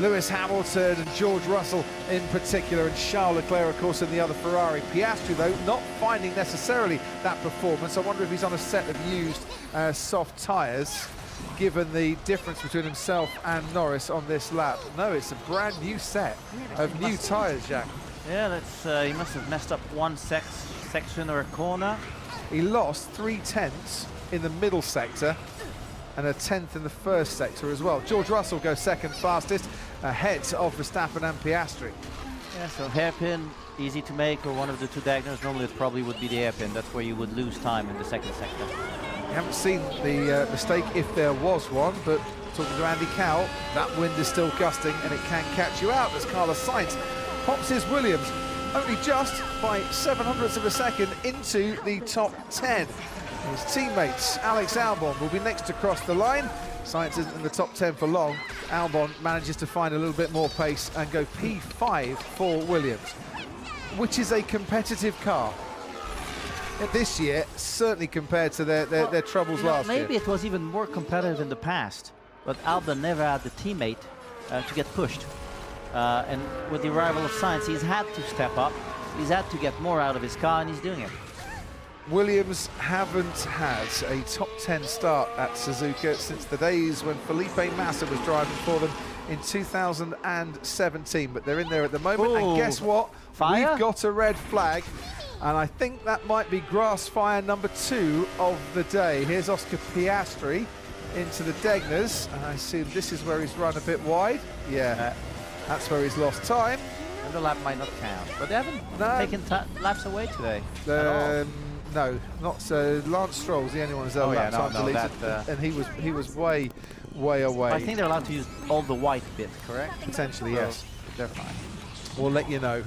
[SPEAKER 5] Lewis Hamilton and George Russell in particular, and Charles Leclerc, of course, in the other Ferrari. Piastri, though, not finding necessarily that performance. I wonder if he's on a set of used soft tyres, given the difference between himself and Norris on this lap. No, it's a brand new set of new tyres, Jack.
[SPEAKER 9] Yeah, that's he must have messed up one section or a corner.
[SPEAKER 5] He lost 3/10 in the middle sector and a 10th in the first sector as well. George Russell goes second fastest, ahead of Verstappen and Piastri.
[SPEAKER 9] Yeah, so hairpin, easy to make, or one of the two Dagners. Normally it probably would be the hairpin. That's where you would lose time in the second sector.
[SPEAKER 5] You haven't seen the mistake if there was one, but talking to Andy Cowell, that wind is still gusting and it can catch you out as Carlos Sainz pops his Williams only just by 700ths of a second into the top 10. His teammates, Alex Albon, will be next to cross the line. Sainz isn't in the top 10 for long. Albon manages to find a little bit more pace and go P5 for Williams, which is a competitive car this year, certainly compared to their troubles last year.
[SPEAKER 9] Maybe it was even more competitive in the past, but Albon never had the teammate to get pushed. And with the arrival of Sainz, he's had to step up. He's had to get more out of his car, and he's doing it.
[SPEAKER 5] Williams haven't had a top 10 start at Suzuka since the days when Felipe Massa was driving for them in 2017, but they're in there at the moment. Ooh, and guess what? We've got a red flag, and I think that might be grass fire number 2 of the day. Here's Oscar Piastri into the Degners, and I assume this is where he's run a bit wide. Yeah, that's where he's lost time.
[SPEAKER 9] And the lap might not count, but they haven't taken laps away today at all.
[SPEAKER 5] No, not so. Lance Stroll's the only one who's had lap time deleted, and he was way away.
[SPEAKER 9] I think they're allowed to use all the white bit, correct?
[SPEAKER 5] Potentially, yes.
[SPEAKER 9] They're fine.
[SPEAKER 5] We'll let you know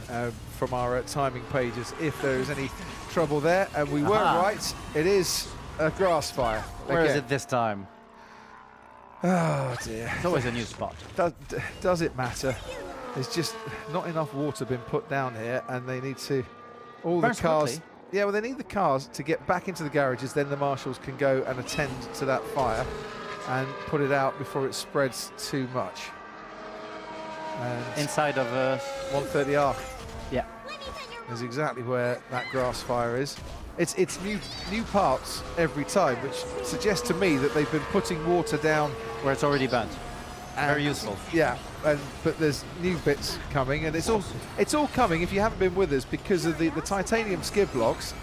[SPEAKER 5] from our timing pages if there is any trouble there, and we were right. It is a grass fire.
[SPEAKER 9] Where is it this time?
[SPEAKER 5] Oh dear.
[SPEAKER 9] It's always a new spot.
[SPEAKER 5] Does it matter? There's just not enough water been put down here, and they need to all the cars. Quickly. Yeah, well, they need the cars to get back into the garages, then the marshals can go and attend to that fire and put it out before it spreads too much. And
[SPEAKER 9] inside of
[SPEAKER 5] 130R.
[SPEAKER 9] Yeah.
[SPEAKER 5] Is exactly where that grass fire is. It's new parts every time, which suggests to me that they've been putting water down
[SPEAKER 9] where it's already burnt. Very useful.
[SPEAKER 5] Yeah, but there's new bits coming, and it's all coming, if you haven't been with us, because of the titanium skid blocks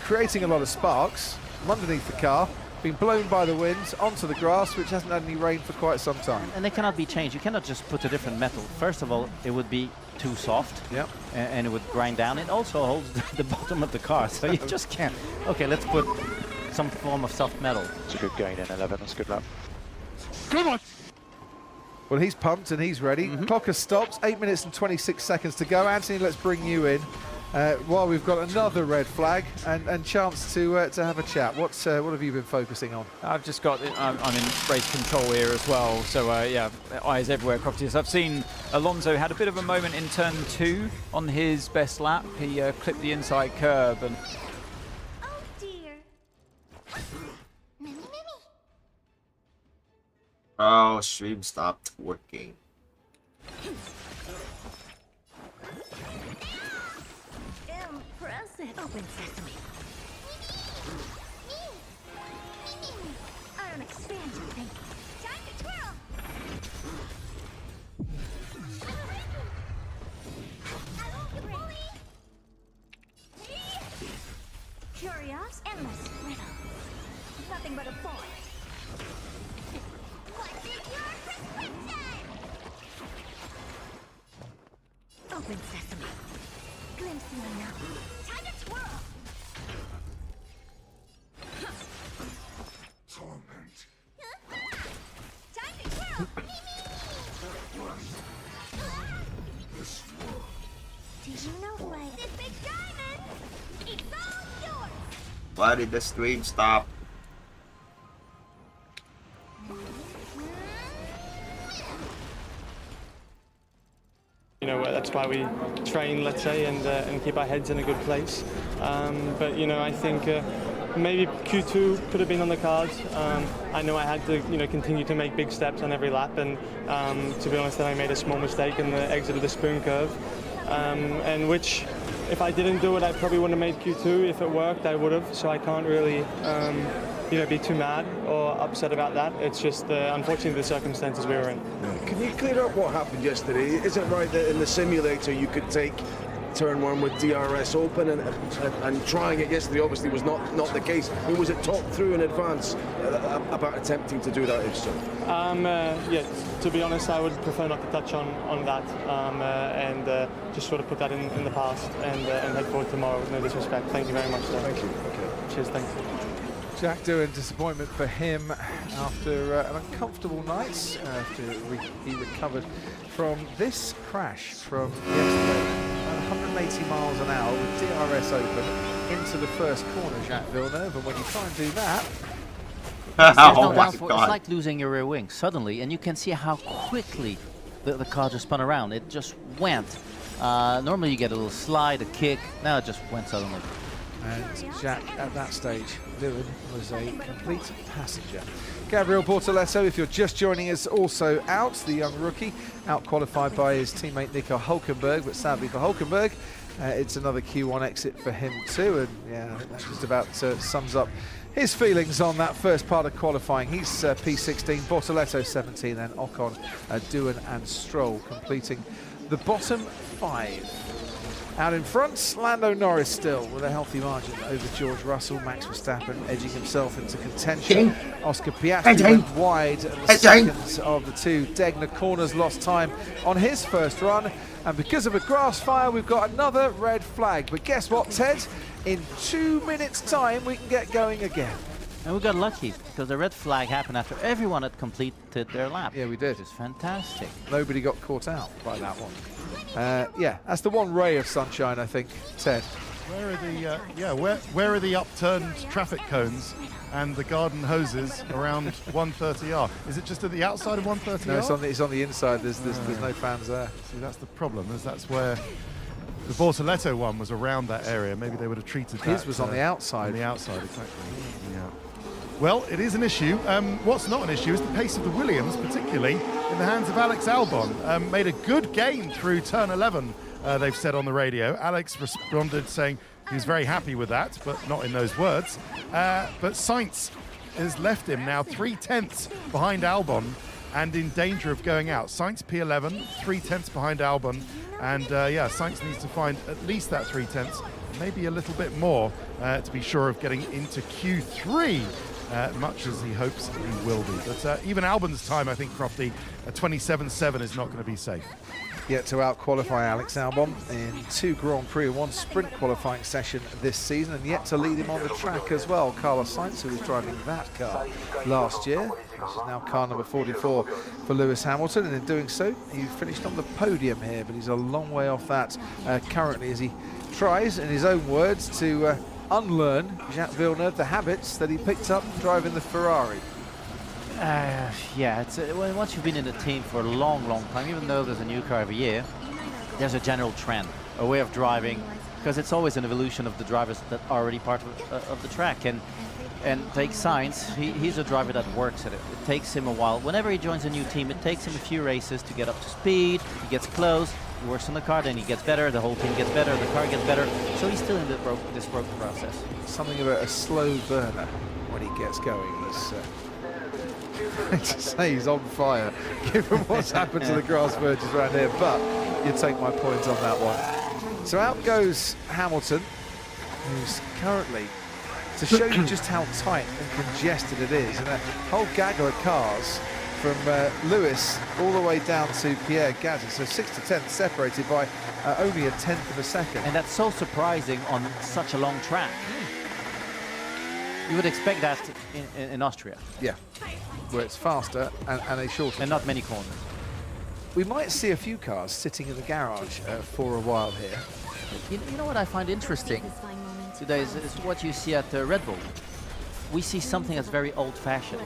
[SPEAKER 5] creating a lot of sparks from underneath the car, being blown by the winds onto the grass, which hasn't had any rain for quite some time.
[SPEAKER 9] And they cannot be changed. You cannot just put a different metal. First of all, it would be too soft.
[SPEAKER 5] Yep.
[SPEAKER 9] And it would grind down. It also holds the bottom of the car, so you just can't. Okay, let's put some form of soft metal.
[SPEAKER 17] It's a good gain in 11. That's good luck.
[SPEAKER 5] Come on! Well, he's pumped and he's ready. Clock has stopped. 8 minutes and 26 seconds to go. Anthony, let's bring you in while we've got another red flag and chance to have a chat. What have you been focusing on?
[SPEAKER 6] I've just got, I'm in race control here as well, so yeah, eyes everywhere, Crofty. I've seen Alonso had a bit of a moment in turn 2 on his best lap. He clipped the inside curb and...
[SPEAKER 7] Oh dear.
[SPEAKER 4] Oh, stream stopped working.
[SPEAKER 7] Impressive. Open sesame. Iron expansion, thank you. Time to twirl. Curious, endless riddle. Nothing but a boy. What is your prescription? Open sesame. Glimpse me now. Time to twirl.
[SPEAKER 14] Torment.
[SPEAKER 7] Time to twirl. Do you know who I am? This big diamond. It's all yours.
[SPEAKER 4] Why did the stream stop?
[SPEAKER 18] You know, that's why we train, let's say, and keep our heads in a good place. But you know, I think maybe Q2 could have been on the cards. I know I had to, continue to make big steps on every lap, and to be honest, then I made a small mistake in the exit of the spoon curve, and which, if I didn't do it, I probably wouldn't have made Q2. If it worked, I would have. So I can't really, be too mad or upset about that. It's just, unfortunately, the circumstances we were in.
[SPEAKER 19] Can you clear up what happened yesterday? Is it right that in the simulator you could take turn 1 with DRS open, and trying it yesterday obviously was not the case? I mean, was it talked through in advance about attempting to do that, if so?
[SPEAKER 18] Yeah, to be honest, I would prefer not to touch on that, and just sort of put that in the past and head forward tomorrow with no disrespect. Thank you very much, sir.
[SPEAKER 19] Thank you. Okay.
[SPEAKER 18] Cheers, thanks.
[SPEAKER 5] Jack doing disappointment for him after an uncomfortable night, after he recovered from this crash from yesterday. 180 miles an hour with DRS open into the first corner, Jacques Villeneuve, and when you try and do that...
[SPEAKER 9] It's like losing your rear wing suddenly, and you can see how quickly the car just spun around. It just went. Normally you get a little slide, a kick. Now it just went suddenly.
[SPEAKER 5] And Jack, at that stage, Dylan was a complete passenger. Gabriel Bortoleto, if you're just joining us, also out, the young rookie, out-qualified by his teammate Nico Hulkenberg, but sadly for Hulkenberg, it's another Q1 exit for him too, and yeah, I think that just about sums up his feelings on that first part of qualifying. He's P16, Bortoleto 17, then Ocon, Doohan and Stroll completing the bottom 5. Out in front, Lando Norris still with a healthy margin over George Russell. Max Verstappen edging himself into contention. Oscar Piastri went wide at the second of the two. Degner Corners lost time on his first run. And because of a grass fire, we've got another red flag. But guess what, Ted? In 2 minutes' time, we can get going again.
[SPEAKER 9] And we got lucky, because the red flag happened after everyone had completed their lap.
[SPEAKER 5] Yeah, we did.
[SPEAKER 9] Which is fantastic.
[SPEAKER 5] Nobody got caught out by that one. Yeah, that's the one ray of sunshine, I think, Ted.
[SPEAKER 8] Where are the where are the upturned traffic cones and the garden hoses around 130R? Is it just at the outside of 130R?
[SPEAKER 5] No, it's on the inside. There's no fans there.
[SPEAKER 8] See, that's the problem. That's where The Bortoletto one was around that area. Maybe they would have treated that.
[SPEAKER 5] His was on the outside.
[SPEAKER 8] On the outside, exactly. Yeah. Well, it is an issue. What's not an issue is the pace of the Williams, particularly in the hands of Alex Albon. Made a good gain through turn 11, they've said on the radio. Alex responded saying he was very happy with that, but not in those words. But Sainz has left him now 3/10 behind Albon and in danger of going out. Sainz P11, 3/10 behind Albon. And Sainz needs to find at least that 3/10, maybe a little bit more to be sure of getting into Q3. Much as he hopes he will be. But even Albon's time, I think, Crofty, 27.7 is not going to be safe.
[SPEAKER 5] Yet to out-qualify Alex Albon in 2 Grand Prix and 1 sprint qualifying session this season, and yet to lead him on the track as well. Carlos Sainz, who was driving that car last year, which is now car number 44 for Lewis Hamilton, and in doing so, he finished on the podium here, but he's a long way off that currently as he tries, in his own words, to unlearn Jacques Villeneuve the habits that he picked up driving the Ferrari.
[SPEAKER 9] Once you've been in a team for a long time, even though there's a new car every year, there's a general trend, a way of driving, because it's always an evolution of the drivers that are already part of the track. And take Sainz, he's a driver that works at it. It takes him a while. Whenever he joins a new team, it takes him a few races to get up to speed. He gets close, he works on the car, then he gets better, the whole team gets better, the car gets better. So he's still in this broke process.
[SPEAKER 5] Something about a slow burner when he gets going. To say he's on fire, given what's happened to the grass verges around here, but you take my point on that one. So out goes Hamilton, who's currently, to show you just how tight and congested it is, and a whole gaggle of cars from Lewis all the way down to Pierre Gasly, so 6 to 10 separated by only a 1/10 of a second.
[SPEAKER 9] And that's so surprising on such a long track. You would expect that in Austria.
[SPEAKER 5] Yeah, where it's faster and a shorter.
[SPEAKER 9] And not many corners.
[SPEAKER 5] We might see a few cars sitting in the garage for a while here.
[SPEAKER 9] You know what I find interesting today is what you see at Red Bull. We see something that's very old-fashioned.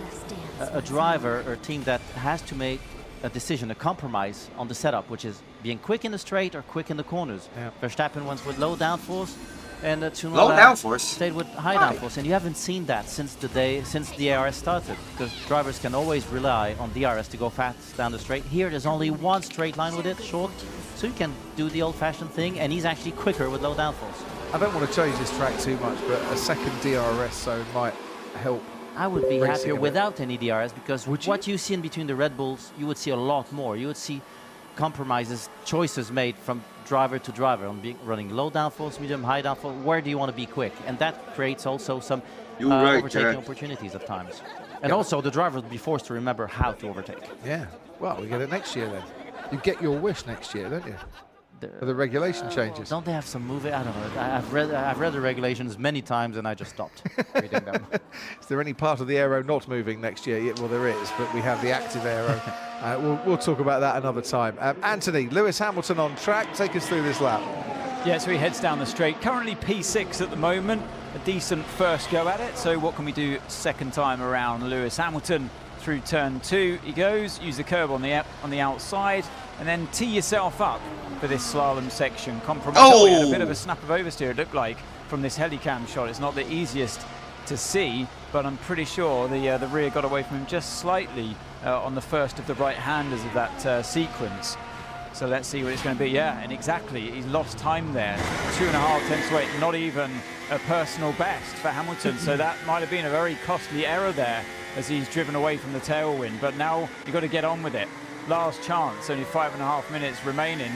[SPEAKER 9] A driver or a team that has to make a decision, a compromise on the setup, which is being quick in the straight or quick in the corners.
[SPEAKER 5] Yeah.
[SPEAKER 9] Verstappen went with low downforce, and
[SPEAKER 4] low downforce
[SPEAKER 9] stayed with high downforce, and you haven't seen that since the ARS started, because drivers can always rely on DRS to go fast down the straight. Here there's only one straight line with it, short, so you can do the old-fashioned thing, and he's actually quicker with low downforce.
[SPEAKER 5] I don't want to change this track too much, but a second DRS zone might help.
[SPEAKER 9] I would be happier without any DRS, because what you see in between the Red Bulls, you would see a lot more. You would see compromises, choices made from driver to driver on running low downforce, medium, high downforce. Where do you want to be quick? And that creates also some overtaking opportunities at times. And also the driver will be forced to remember how to overtake.
[SPEAKER 5] Yeah, well, we get it next year then. You get your wish next year, don't you? For the regulation changes.
[SPEAKER 9] Don't they have some movie? I don't know. I've read the regulations many times and I just stopped reading them.
[SPEAKER 5] Is there any part of the aero not moving next year? Yeah, well, there is, but we have the active aero. We'll talk about that another time. Anthony, Lewis Hamilton on track. Take us through this lap.
[SPEAKER 6] Yeah, so he heads down the straight. Currently P6 at the moment. A decent first go at it. So what can we do second time around? Lewis Hamilton through turn 2. He goes, use the curb on the outside, and then tee yourself up for this slalom section. Compromise. Oh, he had a bit of a snap of oversteer, it looked like, from this helicam shot. It's not the easiest to see, but I'm pretty sure the rear got away from him just slightly on the first of the right-handers of that sequence. So let's see what it's going to be. Yeah, and exactly, he's lost time there. 2.5 tenths away, not even a personal best for Hamilton. So that might have been a very costly error there as he's driven away from the tailwind. But now you've got to get on with it. Last chance, only 5.5 minutes remaining.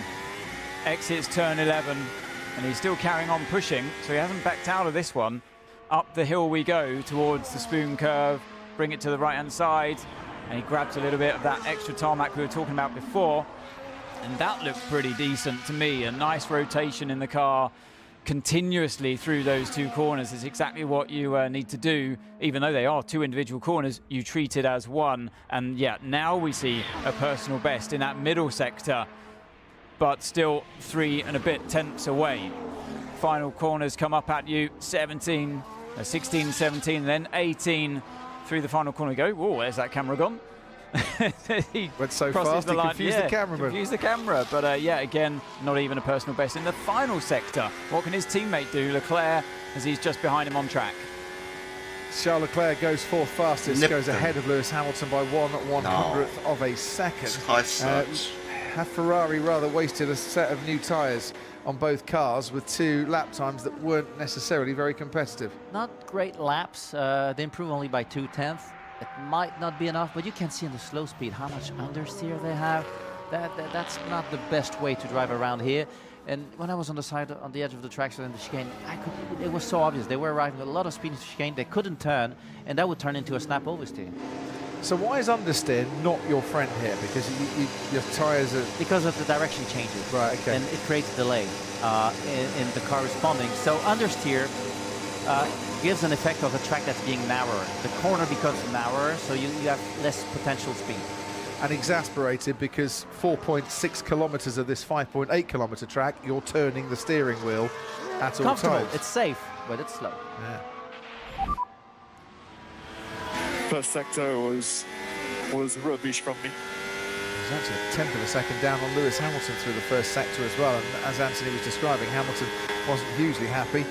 [SPEAKER 6] Exits turn 11, and he's still carrying on pushing, so he hasn't backed out of this one. Up the hill we go towards the spoon curve, bring it to the right-hand side, and he grabs a little bit of that extra tarmac we were talking about before, and that looked pretty decent to me. A nice rotation in the car continuously through those 2 corners is exactly what you need to do. Even though they are 2 individual corners, you treat it as one, and yeah, now we see a personal best in that middle sector, but still 3 and a bit tenths away. Final corners come up at you, 16, 17, then 18 through the final corner. Go, whoa, where's that camera gone? He
[SPEAKER 5] went so
[SPEAKER 6] crosses
[SPEAKER 5] fast
[SPEAKER 6] the
[SPEAKER 5] he
[SPEAKER 6] line.
[SPEAKER 5] confused the cameraman.
[SPEAKER 6] Confused the camera, but yeah, again, not even a personal best in the final sector. What can his teammate do, Leclerc, as he's just behind him on track?
[SPEAKER 5] Charles Leclerc goes fourth fastest,
[SPEAKER 4] Nipped
[SPEAKER 5] goes
[SPEAKER 4] him.
[SPEAKER 5] ahead of Lewis Hamilton by 1/100th of a second.
[SPEAKER 4] High such.
[SPEAKER 5] Have Ferrari rather wasted a set of new tyres on both cars with 2 lap times that weren't necessarily very competitive?
[SPEAKER 9] Not great laps. They improve only by 2/10. It might not be enough, but you can see in the slow speed how much understeer they have. That's not the best way to drive around here. And when I was on the side, on the edge of the track, so in the chicane, it was so obvious. They were arriving at a lot of speed in the chicane. They couldn't turn, and that would turn into a snap oversteer.
[SPEAKER 5] So why is understeer not your friend here? Because your tyres are...
[SPEAKER 9] Because of the direction changes.
[SPEAKER 5] Right, okay.
[SPEAKER 9] And it creates a delay in the car responding. So understeer gives an effect of a track that's being narrower. The corner becomes narrower, so you have less potential speed.
[SPEAKER 5] And exasperated because 4.6 kilometres of this 5.8 kilometre track, you're turning the steering wheel at all times.
[SPEAKER 9] It's safe, but it's slow.
[SPEAKER 5] Yeah.
[SPEAKER 10] First sector was rubbish from me.
[SPEAKER 5] There's actually a tenth of a second down on Lewis Hamilton through the first sector as well. And as Anthony was describing, Hamilton wasn't hugely happy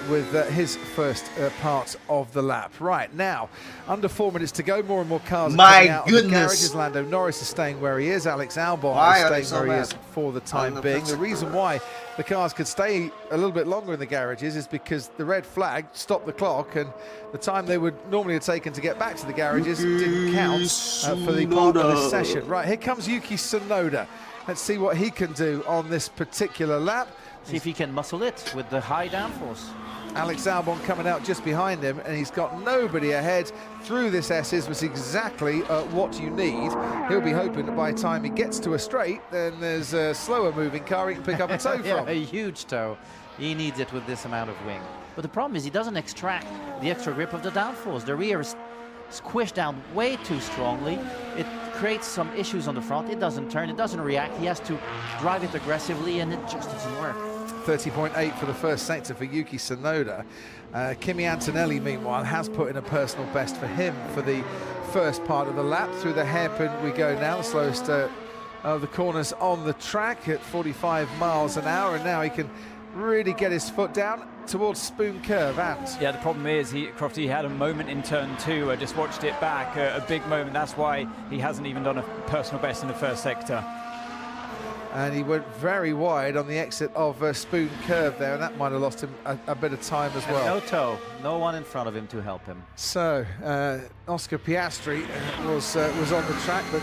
[SPEAKER 5] with his first part of the lap. Right, now, under 4 minutes to go, more and more cars are coming out of the garages. Lando Norris is staying where he is. Alex Albon is staying where he is for the time being. The reason why the cars could stay a little bit longer in the garages is because the red flag stopped the clock, and the time they would normally have taken to get back to the garages didn't count for the part of this session. Right, here comes Yuki Tsunoda. Let's see what he can do on this particular lap.
[SPEAKER 9] See if he can muscle it with the high downforce.
[SPEAKER 5] Alex Albon coming out just behind him, and he's got nobody ahead through this S's, was exactly what you need. He'll be hoping that by the time he gets to a straight, then there's a slower moving car he can pick up a tow
[SPEAKER 9] Yeah,
[SPEAKER 5] from.
[SPEAKER 9] a huge tow. He needs it with this amount of wing. But the problem is he doesn't extract the extra grip of the downforce. The rear is squished down way too strongly. It creates some issues on the front. It doesn't turn, it doesn't react. He has to drive it aggressively, and it just doesn't work.
[SPEAKER 5] 30.8 for the first sector for Yuki Tsunoda. Kimi Antonelli, meanwhile, has put in a personal best for him for the first part of the lap. Through the hairpin we go now, the slowest of the corners on the track at 45 miles an hour, and now he can really get his foot down towards Spoon Curve. And
[SPEAKER 6] yeah, the problem is Crofty had a moment in turn 2. I just watched it back, a big moment. That's why he hasn't even done a personal best in the first sector.
[SPEAKER 5] And he went very wide on the exit of Spoon Curve there, and that might have lost him a bit of time as well.
[SPEAKER 9] No tow, no one in front of him to help him.
[SPEAKER 5] So Oscar Piastri was on the track, but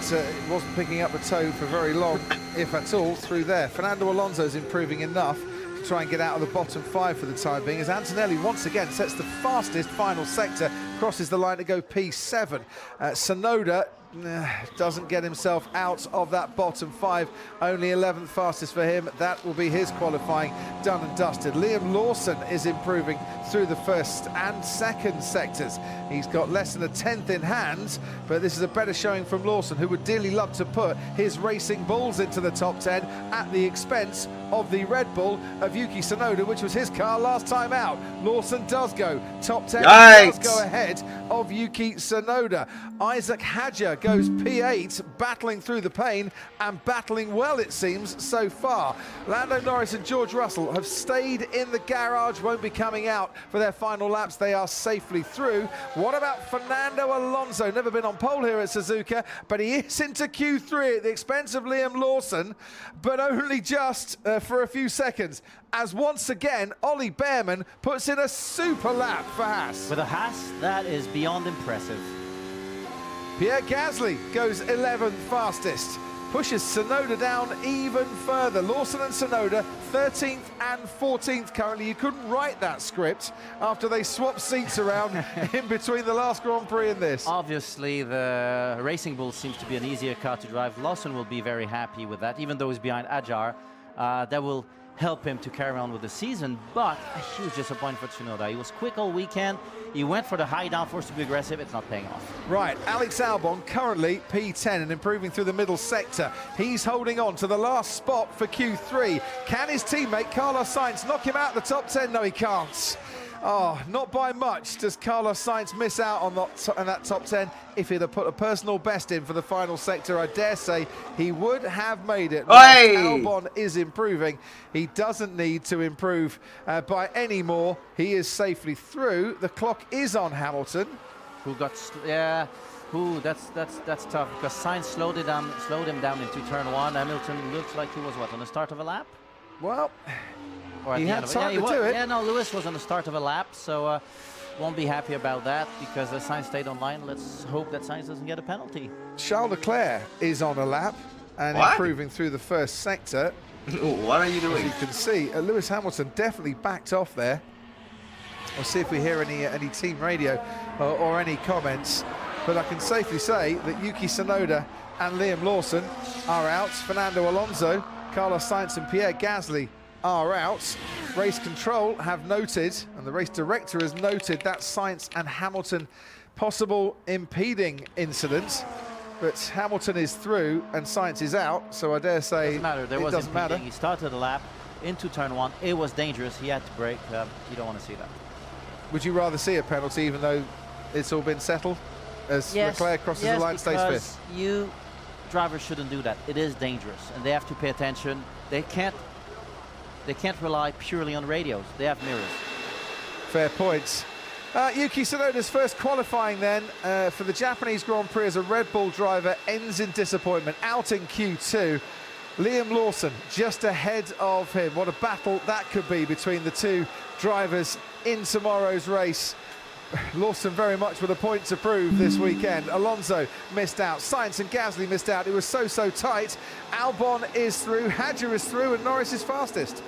[SPEAKER 5] wasn't picking up the tow for very long, if at all, through there. Fernando Alonso's improving enough to try and get out of the bottom 5 for the time being, as Antonelli once again sets the fastest final sector, crosses the line to go P7. Tsunoda doesn't get himself out of that bottom 5, only 11th fastest for him. That will be his qualifying done and dusted. Liam Lawson is improving through the first and second sectors. He's got less than a 10th in hand, but this is a better showing from Lawson, who would dearly love to put his racing bulls into the top 10 at the expense of the Red Bull of Yuki Tsunoda, which was his car last time out. Lawson does go top 10, does go ahead of Yuki Tsunoda. Isaac Hadjar goes P8, battling through the pain and battling well, it seems, so far. Lando Norris and George Russell have stayed in the garage, won't be coming out for their final laps. They are safely through. What about Fernando Alonso? Never been on pole here at Suzuka, but he is into Q3 at the expense of Liam Lawson, but only just for a few seconds, as once again Ollie Behrman puts in a super lap for Haas.
[SPEAKER 9] With a Haas, that is beyond impressive.
[SPEAKER 5] Pierre Gasly goes 11th fastest, pushes Tsunoda down even further. Lawson and Tsunoda 13th and 14th currently. You couldn't write that script after they swapped seats around in between the last Grand Prix and this.
[SPEAKER 9] Obviously, the Racing Bull seems to be an easier car to drive. Lawson will be very happy with that, even though he's behind Hadjar. That will help him to carry on with the season, but a huge disappointment for Tsunoda. He was quick all weekend. He went for the high downforce to be aggressive. It's not paying off.
[SPEAKER 5] Right, Alex Albon currently P10 and improving through the middle sector. He's holding on to the last spot for Q3. Can his teammate Carlos Sainz knock him out of the top 10? No, he can't. Oh, not by much does Carlos Sainz miss out on that top 10. If he'd have put a personal best in for the final sector, I dare say he would have made it.
[SPEAKER 4] Hey!
[SPEAKER 5] Albon is improving. He doesn't need to improve by any more. He is safely through. The clock is on Hamilton.
[SPEAKER 9] Who got, yeah, that's tough because Sainz slowed him down into turn 1. Hamilton looks like he was, what, on the start of a lap?
[SPEAKER 5] Well,
[SPEAKER 9] or
[SPEAKER 5] he had time to do it.
[SPEAKER 9] Yeah, no, Lewis was on the start of a lap, so won't be happy about that because Sainz stayed online. Let's hope that Sainz doesn't get a penalty.
[SPEAKER 5] Charles Leclerc is on a lap and improving through the first sector.
[SPEAKER 4] What are you doing?
[SPEAKER 5] As you can see, Lewis Hamilton definitely backed off there. We'll see if we hear any team radio or any comments. But I can safely say that Yuki Tsunoda and Liam Lawson are out. Fernando Alonso, Carlos Sainz and Pierre Gasly are out. Race control have noted, and the race director has noted, that Sainz and Hamilton possible impeding incident. But Hamilton is through and Sainz is out, so I dare say
[SPEAKER 9] it doesn't matter. He started a lap into turn 1. It was dangerous. He had to brake. You don't want to see that.
[SPEAKER 5] Would you rather see a penalty even though it's all been settled as Leclerc crosses the line, stays fifth?
[SPEAKER 9] Drivers shouldn't do that. It is dangerous, and they have to pay attention. They can't rely purely on radios. They have mirrors.
[SPEAKER 5] Fair points. Yuki Tsunoda's first qualifying then for the Japanese Grand Prix as a Red Bull driver ends in disappointment, out in Q2. Liam Lawson just ahead of him. What a battle that could be between the two drivers in tomorrow's race. Lawson very much with a point to prove this weekend. Alonso missed out. Sainz and Gasly missed out. It was so tight. Albon is through, Hadjar is through, and Norris is fastest.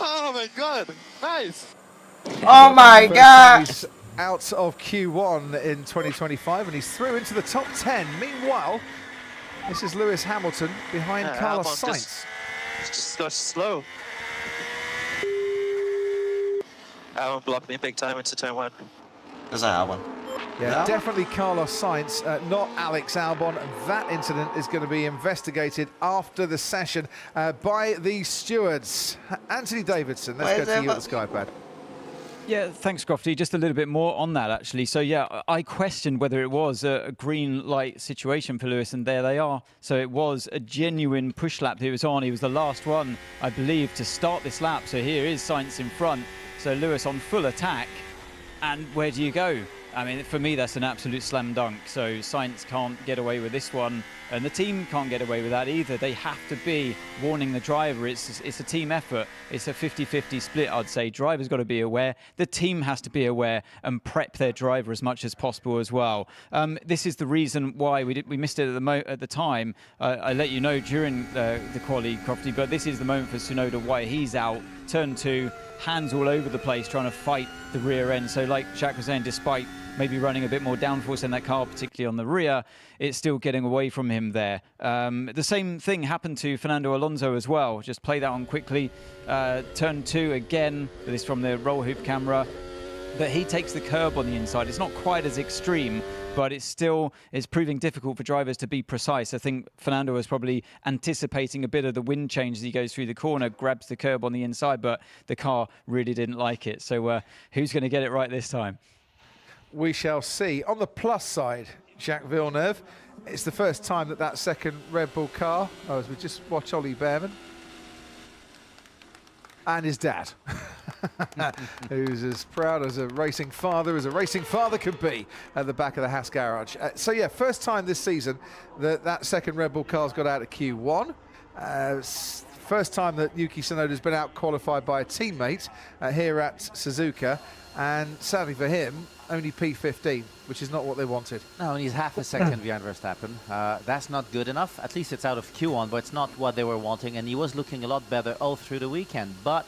[SPEAKER 11] Oh my god, nice!
[SPEAKER 4] Oh my god!
[SPEAKER 5] He's out of Q1 in 2025 and he's through into the top 10. Meanwhile, this is Lewis Hamilton behind Carlos Sainz.
[SPEAKER 20] Just got slow. Albon blocked me big time into turn 1.
[SPEAKER 4] There's an Albon.
[SPEAKER 5] Yeah, definitely Carlos Sainz, not Alex Albon. That incident is going to be investigated after the session by the stewards. Anthony Davidson, let's go to you at the Skypad.
[SPEAKER 6] Yeah, thanks, Crofty. Just a little bit more on that, actually. So, yeah, I questioned whether it was a green light situation for Lewis, and there they are. So it was a genuine push lap that he was on. He was the last one, I believe, to start this lap. So here is Sainz in front. So Lewis on full attack. And where do you go? I mean, for me, that's an absolute slam dunk. So Sainz can't get away with this one, and the team can't get away with that either. They have to be warning the driver. It's a team effort. It's a 50-50 split, I'd say. Driver's got to be aware. The team has to be aware and prep their driver as much as possible as well. This is the reason why we missed it at the time. I let you know during the quali, Crofty, but this is the moment for Tsunoda why he's out. Turn 2, hands all over the place, trying to fight the rear end. So like Jack was saying, despite maybe running a bit more downforce in that car, particularly on the rear, it's still getting away from him there. The same thing happened to Fernando Alonso as well. Just play that on quickly. Turn 2 again, this from the roll hoop camera. But he takes the curb on the inside. It's not quite as extreme, but it's proving difficult for drivers to be precise. I think Fernando was probably anticipating a bit of the wind change as he goes through the corner, grabs the curb on the inside, but the car really didn't like it. So who's going to get it right this time?
[SPEAKER 5] We shall see. On the plus side, Jacques Villeneuve, it's the first time that second Red Bull car, as we just watch Ollie Behrman, and his dad, who's as proud as a racing father can be at the back of the Haas garage. So yeah, first time this season that second Red Bull car's got out of Q1. First time that Yuki Tsunoda's been out qualified by a teammate here at Suzuka, and sadly for him, only P15, which is not what they wanted.
[SPEAKER 9] No, and he's half a second behind Verstappen. That's not good enough. At least it's out of Q1, but it's not what they were wanting, and he was looking a lot better all through the weekend. But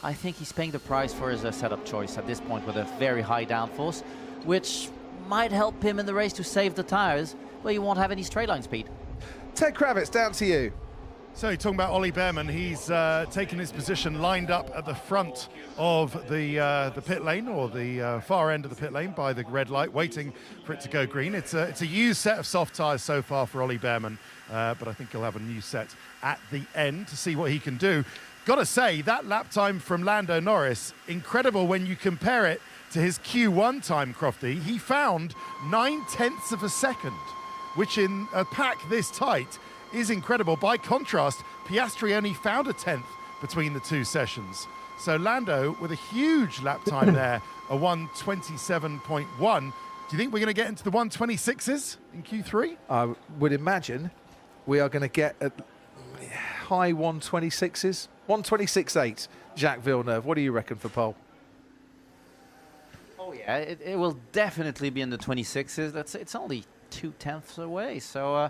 [SPEAKER 9] I think he's paying the price for his setup choice at this point with a very high downforce, which might help him in the race to save the tires, but he won't have any straight line speed.
[SPEAKER 5] Ted Kravitz, down to you.
[SPEAKER 8] So talking about Ollie Behrman, he's taken his position lined up at the front of the pit lane, or the far end of the pit lane by the red light, waiting for it to go green. It's a used set of soft tyres so far for Ollie Behrman, but I think he'll have a new set at the end to see what he can do. Got to say, that lap time from Lando Norris, incredible when you compare it to his Q1 time, Crofty. He found 9/10 of a second, which in a pack this tight is incredible. By contrast, Piastri only found a 10th between the two sessions. So Lando with a huge lap time there, a 1:27.1. Do you think we're going to get into the 1:26s in Q3?
[SPEAKER 5] I would imagine we are going to get at high 1:26s. 1:26.8, Jacques Villeneuve. What do you reckon for pole?
[SPEAKER 9] Oh yeah, it will definitely be in the 26s. It's only 2/10 away, so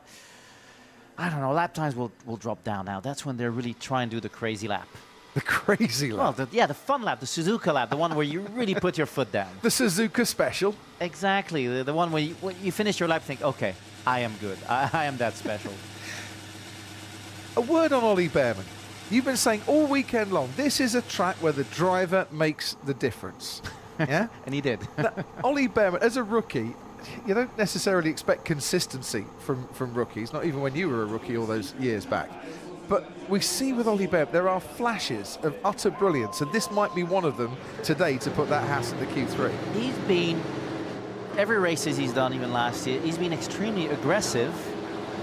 [SPEAKER 9] I don't know, lap times will drop down now. That's when they're really trying to do the crazy lap.
[SPEAKER 5] The crazy lap?
[SPEAKER 9] Well, the fun lap, the Suzuka lap, the one where you really put your foot down.
[SPEAKER 5] The Suzuka special?
[SPEAKER 9] Exactly, the one where when you finish your lap, think, okay, I am good. I am that special.
[SPEAKER 5] A word on Ollie Behrman. You've been saying all weekend long, this is a track where the driver makes the difference. Yeah?
[SPEAKER 9] And he did.
[SPEAKER 5] Now, Ollie Behrman, as a rookie, you don't necessarily expect consistency from rookies, not even when you were a rookie all those years back. But we see with Ollie Behrman, there are flashes of utter brilliance, and this might be one of them today to put that Haas in the Q3.
[SPEAKER 9] He's been, every races he's done, even last year, he's been extremely aggressive,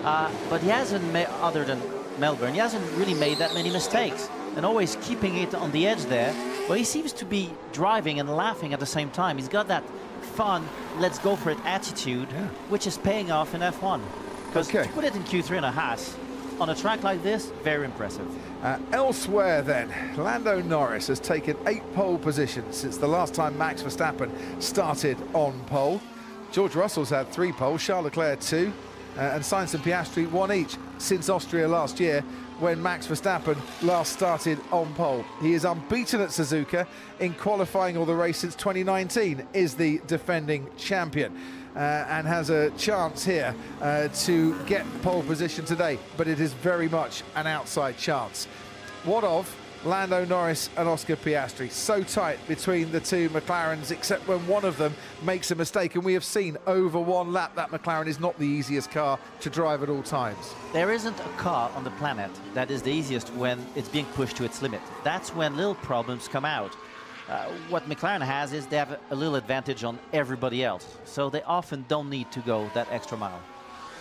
[SPEAKER 9] but he hasn't, other than Melbourne, he hasn't really made that many mistakes, and always keeping it on the edge there. But he seems to be driving and laughing at the same time. He's got that fun, let's go for it attitude, which is paying off in F1. Because to put it in Q3 in a Haas, on a track like this, very impressive.
[SPEAKER 5] Elsewhere then, Lando Norris has taken 8 pole positions since the last time Max Verstappen started on pole. George Russell's had 3 poles, Charles Leclerc 2, and Sainz and Piastri 1 each since Austria last year, when Max Verstappen last started on pole. He is unbeaten at Suzuka in qualifying all the race since 2019, is the defending champion, and has a chance here to get pole position today, but it is very much an outside chance. What of Lando Norris and Oscar Piastri. So tight between the two McLarens, except when one of them makes a mistake. And we have seen over one lap that McLaren is not the easiest car to drive at all times.
[SPEAKER 9] There isn't a car on the planet that is the easiest when it's being pushed to its limit. That's when little problems come out. What McLaren has is they have a little advantage on everybody else, so they often don't need to go that extra mile.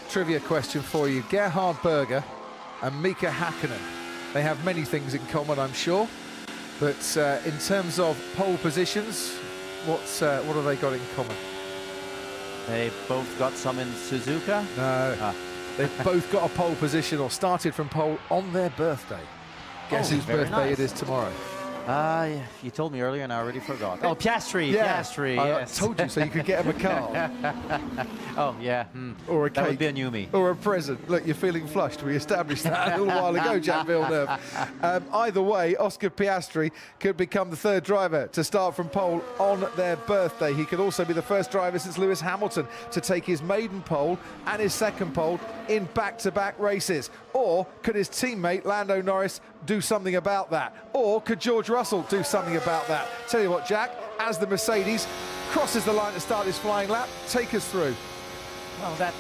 [SPEAKER 5] Trivia question for you. Gerhard Berger and Mika Hakkinen. They have many things in common, I'm sure. But in terms of pole positions, what have they got in common?
[SPEAKER 9] They both got some in Suzuka?
[SPEAKER 5] No. They've both got a pole position or started from pole on their birthday. Guess whose birthday it is tomorrow?
[SPEAKER 9] You told me earlier and I already forgot. Oh, Piastri,
[SPEAKER 5] yeah.
[SPEAKER 9] Piastri, yes.
[SPEAKER 5] I told you so you could get him a car.
[SPEAKER 9] Oh, yeah.
[SPEAKER 5] Or a cake.
[SPEAKER 9] That would be a new me.
[SPEAKER 5] Or a present. Look, you're feeling flushed. We established that a little while ago, Jack Villeneuve. Either way, Oscar Piastri could become the third driver to start from pole on their birthday. He could also be the first driver since Lewis Hamilton to take his maiden pole and his second pole in back-to-back races. Or could his teammate Lando Norris do something about that? Or could George Russell do something about that? Tell you what, Jack, as the Mercedes crosses the line to start his flying lap, take us through.
[SPEAKER 9] Well, that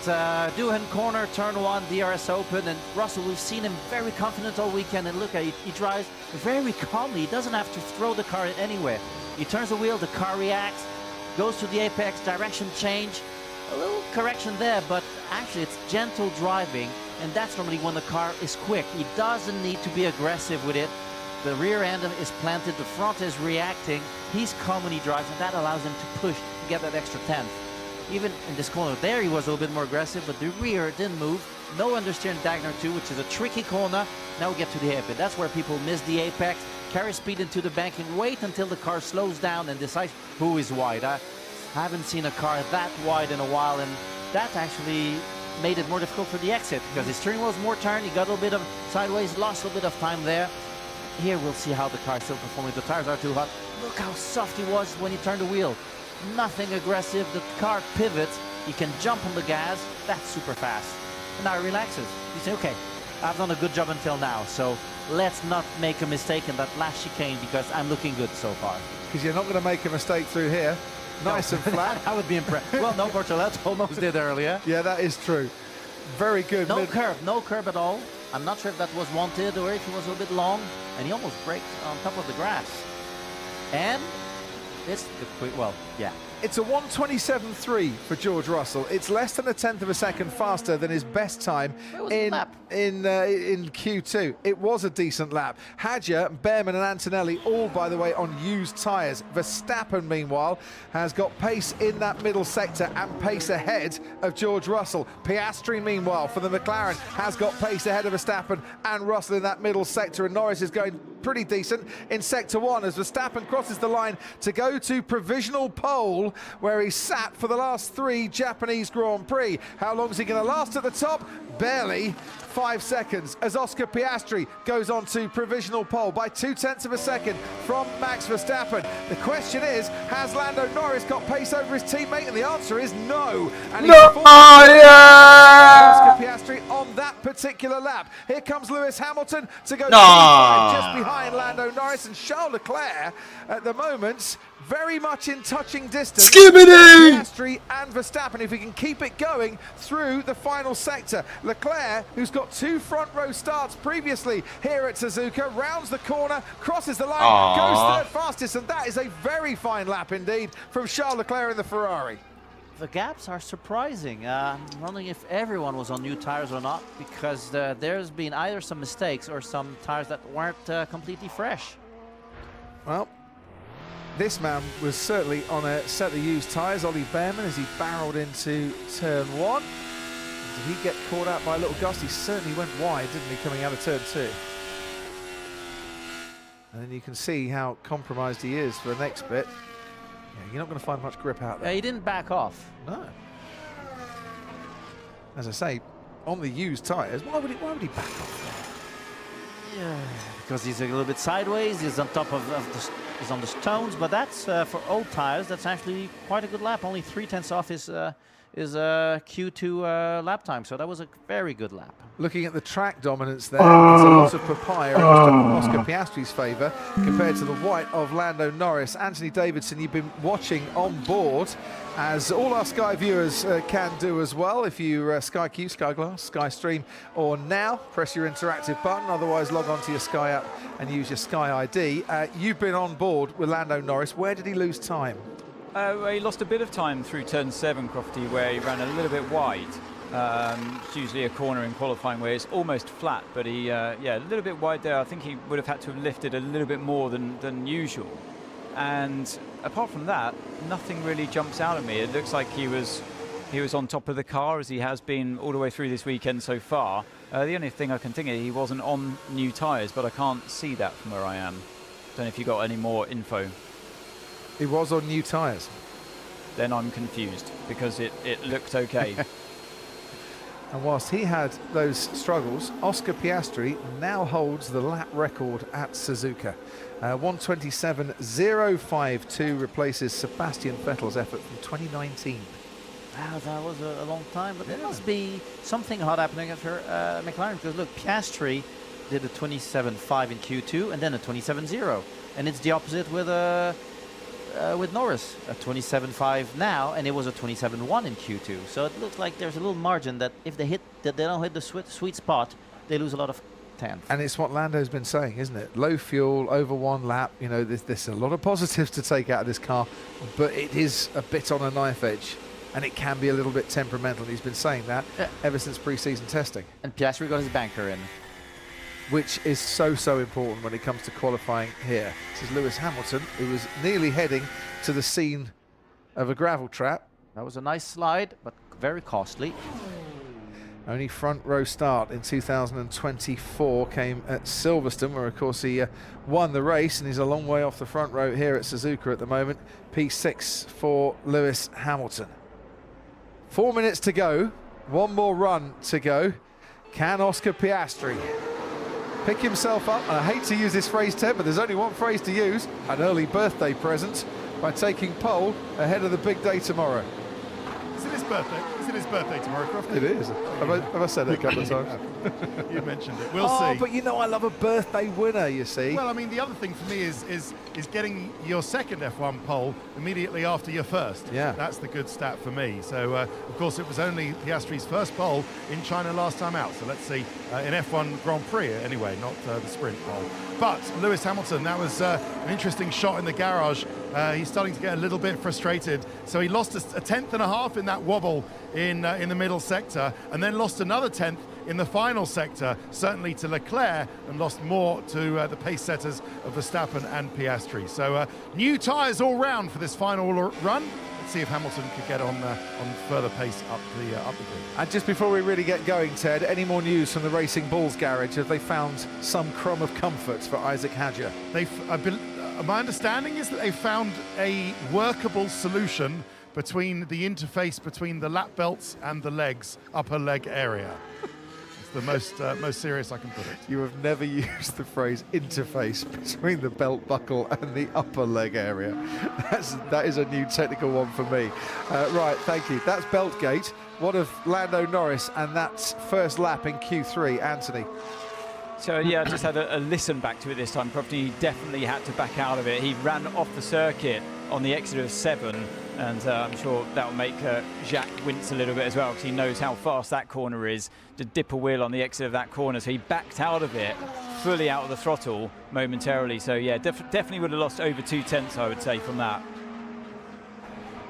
[SPEAKER 9] Doohan corner, turn 1, DRS open, and Russell, we've seen him very confident all weekend, and look, he drives very calmly. He doesn't have to throw the car anywhere. He turns the wheel, the car reacts, goes to the apex, direction change, a little correction there, but actually it's gentle driving, and that's normally when the car is quick. He doesn't need to be aggressive with it. The rear end is planted, the front is reacting. He's calm when he drives, and that allows him to push to get that extra 10th. Even in this corner there, he was a little bit more aggressive, but the rear didn't move. No understeer in Dagner 2, which is a tricky corner. Now we get to the hairpin. That's where people miss the apex, carry speed into the bank, and wait until the car slows down and decides who is wide. I haven't seen a car that wide in a while, and that actually made it more difficult for the exit because his steering wheel was more turned. He got a little bit of sideways, lost a little bit of time there. Here we'll see how the car is still performing. The tires are too hot. Look how soft he was when he turned the wheel. Nothing aggressive. The car pivots. He can jump on the gas. That's super fast. And now he relaxes. He says, okay, I've done a good job until now, so let's not make a mistake in that last chicane because I'm looking good so far.
[SPEAKER 5] Because you're not going to make a mistake through here. Nice and flat.
[SPEAKER 9] I would be impressed. Well, no, Bortoletto almost did earlier.
[SPEAKER 5] Yeah, that is true. Very good.
[SPEAKER 9] No curb at all. I'm not sure if that was wanted or if it was a little bit long, and he almost braked on top of the grass. And it's the quick, well, yeah.
[SPEAKER 5] It's a 1:27.3 for George Russell. It's less than a tenth of a second faster than his best time in Q2. It was a decent lap. Hadja, Behrman and Antonelli all, by the way, on used tyres. Verstappen, meanwhile, has got pace in that middle sector and pace ahead of George Russell. Piastri, meanwhile, for the McLaren, has got pace ahead of Verstappen and Russell in that middle sector, and Norris is going pretty decent in sector 1 as Verstappen crosses the line to go to provisional pole where he sat for the last 3 Japanese Grand Prix. How long is he going to last at the top? Barely 5 seconds as Oscar Piastri goes on to provisional pole by 0.2 of a second from Max Verstappen. The question is, has Lando Norris got pace over his teammate? And the answer is no. And he's Oscar Piastri on that particular lap. Here comes Lewis Hamilton to go just behind Lando Norris, and Charles Leclerc at the moment very much in touching distance. Piastri and Verstappen, if he can keep it going through the final sector. Leclerc, who's got 2 front row starts previously here at Suzuka, rounds the corner, crosses the line, goes third fastest, and that is a very fine lap indeed from Charles Leclerc in the Ferrari.
[SPEAKER 9] The gaps are surprising. I'm wondering if everyone was on new tires or not, because there's been either some mistakes or some tires that weren't completely fresh.
[SPEAKER 5] Well, this man was certainly on a set of used tyres, Ollie Behrman, as he barreled into turn 1. Did he get caught out by a little gust? He certainly went wide, didn't he, coming out of turn 2. And then you can see how compromised he is for the next bit. Yeah, you're not going to find much grip out there.
[SPEAKER 9] He didn't back off.
[SPEAKER 5] No. As I say, on the used tyres, why would he back off there?
[SPEAKER 9] Yeah, because he's a little bit sideways, he's on top of he's on the stones, but that's for old tires, that's actually quite a good lap, only 0.3 off Q2 lap time. So that was a very good lap.
[SPEAKER 5] Looking at the track dominance there, it's a lot of papaya in Oscar Piastri's favour compared to the white of Lando Norris. Anthony Davidson, you've been watching on board, as all our Sky viewers can do as well. If you Sky Q, Sky Glass, Sky Stream, or Now, press your interactive button. Otherwise, log on to your Sky app and use your Sky ID. You've been on board with Lando Norris. Where did he lose time?
[SPEAKER 6] He lost a bit of time through turn 7, Crofty, where he ran a little bit wide. It's usually a corner in qualifying where it's almost flat, but he, yeah, a little bit wide there. I think he would have had to have lifted a little bit more than usual. And apart from that, nothing really jumps out at me. It looks like he was on top of the car, as he has been all the way through this weekend so far. The only thing I can think of, he wasn't on new tyres, but I can't see that from where I am. Don't know if you got any more info.
[SPEAKER 5] He was on new tyres.
[SPEAKER 6] Then I'm confused, because it looked okay.
[SPEAKER 5] And whilst he had those struggles, Oscar Piastri now holds the lap record at Suzuka. 1:27.052 replaces Sebastian Vettel's effort from 2019.
[SPEAKER 9] Wow, that was a long time, but there must be something hot happening for McLaren, because look, Piastri did a 27.5 in Q2 and then a 27.0, and it's the opposite with Norris, a 27.5 now, and it was a 27.1 in Q2. So it looks like there's a little margin that if they don't hit the sweet spot, they lose a lot of tenth.
[SPEAKER 5] And it's what Lando's been saying, isn't it? Low fuel, over one lap. You know, there's a lot of positives to take out of this car, but it is a bit on a knife edge, and it can be a little bit temperamental. He's been saying that ever since pre-season testing.
[SPEAKER 9] And Piastri got his banker in,
[SPEAKER 5] which is so important when it comes to qualifying here. This is Lewis Hamilton, who was nearly heading to the scene of a gravel trap.
[SPEAKER 9] That was a nice slide, but very costly.
[SPEAKER 5] Only front row start in 2024 came at Silverstone, where of course he won the race, and he's a long way off the front row here at Suzuka at the moment. P6 for Lewis Hamilton. 4 minutes to go, one more run to go. Can Oscar Piastri pick himself up? And I hate to use this phrase, Ted, but there's only one phrase to use: an early birthday present, by taking pole ahead of the big day tomorrow.
[SPEAKER 8] Is it his birthday? Is it his birthday tomorrow, Crofty?
[SPEAKER 5] It is. Have I said it a couple of times?
[SPEAKER 8] You mentioned it. We'll see.
[SPEAKER 5] But you know I love a birthday winner, you see.
[SPEAKER 8] Well, I mean, the other thing for me is getting your second F1 pole immediately after your first.
[SPEAKER 5] Yeah.
[SPEAKER 8] That's the good stat for me. So, of course, it was only Piastri's first pole in China last time out. So let's see, in F1 Grand Prix anyway, not the sprint pole. But Lewis Hamilton, that was an interesting shot in the garage. He's starting to get a little bit frustrated. So he lost a tenth and a half in that wobble in the middle sector, and then lost another tenth in the final sector, certainly to Leclerc, and lost more to the pace setters of Verstappen and Piastri. So new tyres all round for this final run. Let's see if Hamilton could get on further pace up the grid.
[SPEAKER 5] And just before we really get going, Ted, any more news from the Racing Bulls garage? Have they found some crumb of comfort for Isaac Hadjar?
[SPEAKER 8] My understanding is that they found a workable solution between the interface between the lap belts and the legs, upper leg area. It's the most serious I can put it.
[SPEAKER 5] You have never used the phrase interface between the belt buckle and the upper leg area. That is a new technical one for me. Right, thank you. That's Beltgate. What of Lando Norris and that first lap in Q3, Anthony?
[SPEAKER 6] So yeah, I just had a listen back to it this time. Crofty definitely had to back out of it. He ran off the circuit on the exit of 7, and I'm sure that will make Jacques wince a little bit as well, because he knows how fast that corner is to dip a wheel on the exit of that corner. So he backed out of it, fully out of the throttle momentarily. So yeah, definitely would have lost over 2 tenths, I would say, from that.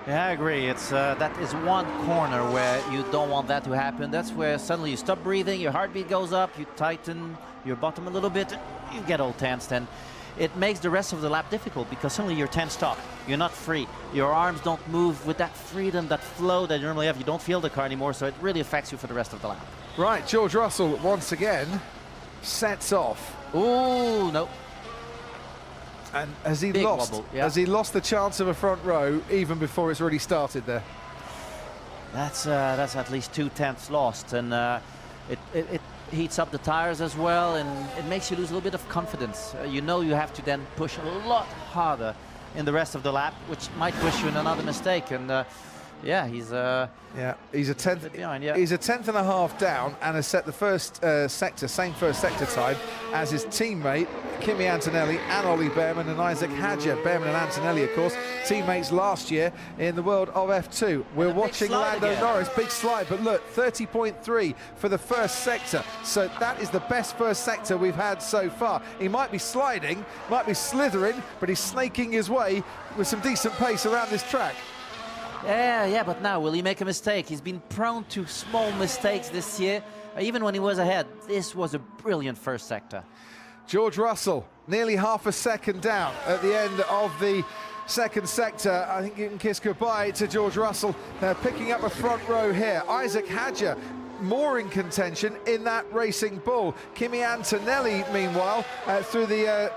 [SPEAKER 9] Yeah, I agree. It's that is one corner where you don't want that to happen. That's where suddenly you stop breathing, your heartbeat goes up, you tighten your bottom a little bit, you get all tensed, and it makes the rest of the lap difficult because suddenly you're tensed up. You're not free. Your arms don't move with that freedom, that flow that you normally have. You don't feel the car anymore, so it really affects you for the rest of the lap.
[SPEAKER 5] Right, George Russell once again sets off.
[SPEAKER 9] Ooh, no.
[SPEAKER 5] And has he
[SPEAKER 9] Big
[SPEAKER 5] lost?
[SPEAKER 9] wobble, yeah.
[SPEAKER 5] Has he lost the chance of a front row even before it's already started there?
[SPEAKER 9] That's at least 2 tenths lost, and it heats up the tires as well, and it makes you lose a little bit of confidence. You know you have to then push a lot harder in the rest of the lap, which might push you in another mistake. And Yeah, he's
[SPEAKER 5] he's a tenth
[SPEAKER 9] behind. Yeah,
[SPEAKER 5] he's a tenth and a half down, and has set the first sector, same first sector time as his teammate Kimi Antonelli and Ollie Behrman and Isaac Hadja. Behrman and Antonelli, of course, teammates last year in the world of F2. We're watching Lando Norris, big slide, but look, 30.3 for the first sector. So that is the best first sector we've had so far. He might be sliding, might be slithering, but he's snaking his way with some decent pace around this track.
[SPEAKER 9] Yeah, but now will he make a mistake? He's been prone to small mistakes this year, even when he was ahead. This was a brilliant first sector.
[SPEAKER 5] George Russell, nearly half a second down at the end of the second sector. I think you can kiss goodbye to George Russell, picking up a front row here. Isaac Hadja, more in contention in that Racing Bull. Kimi Antonelli, meanwhile, through the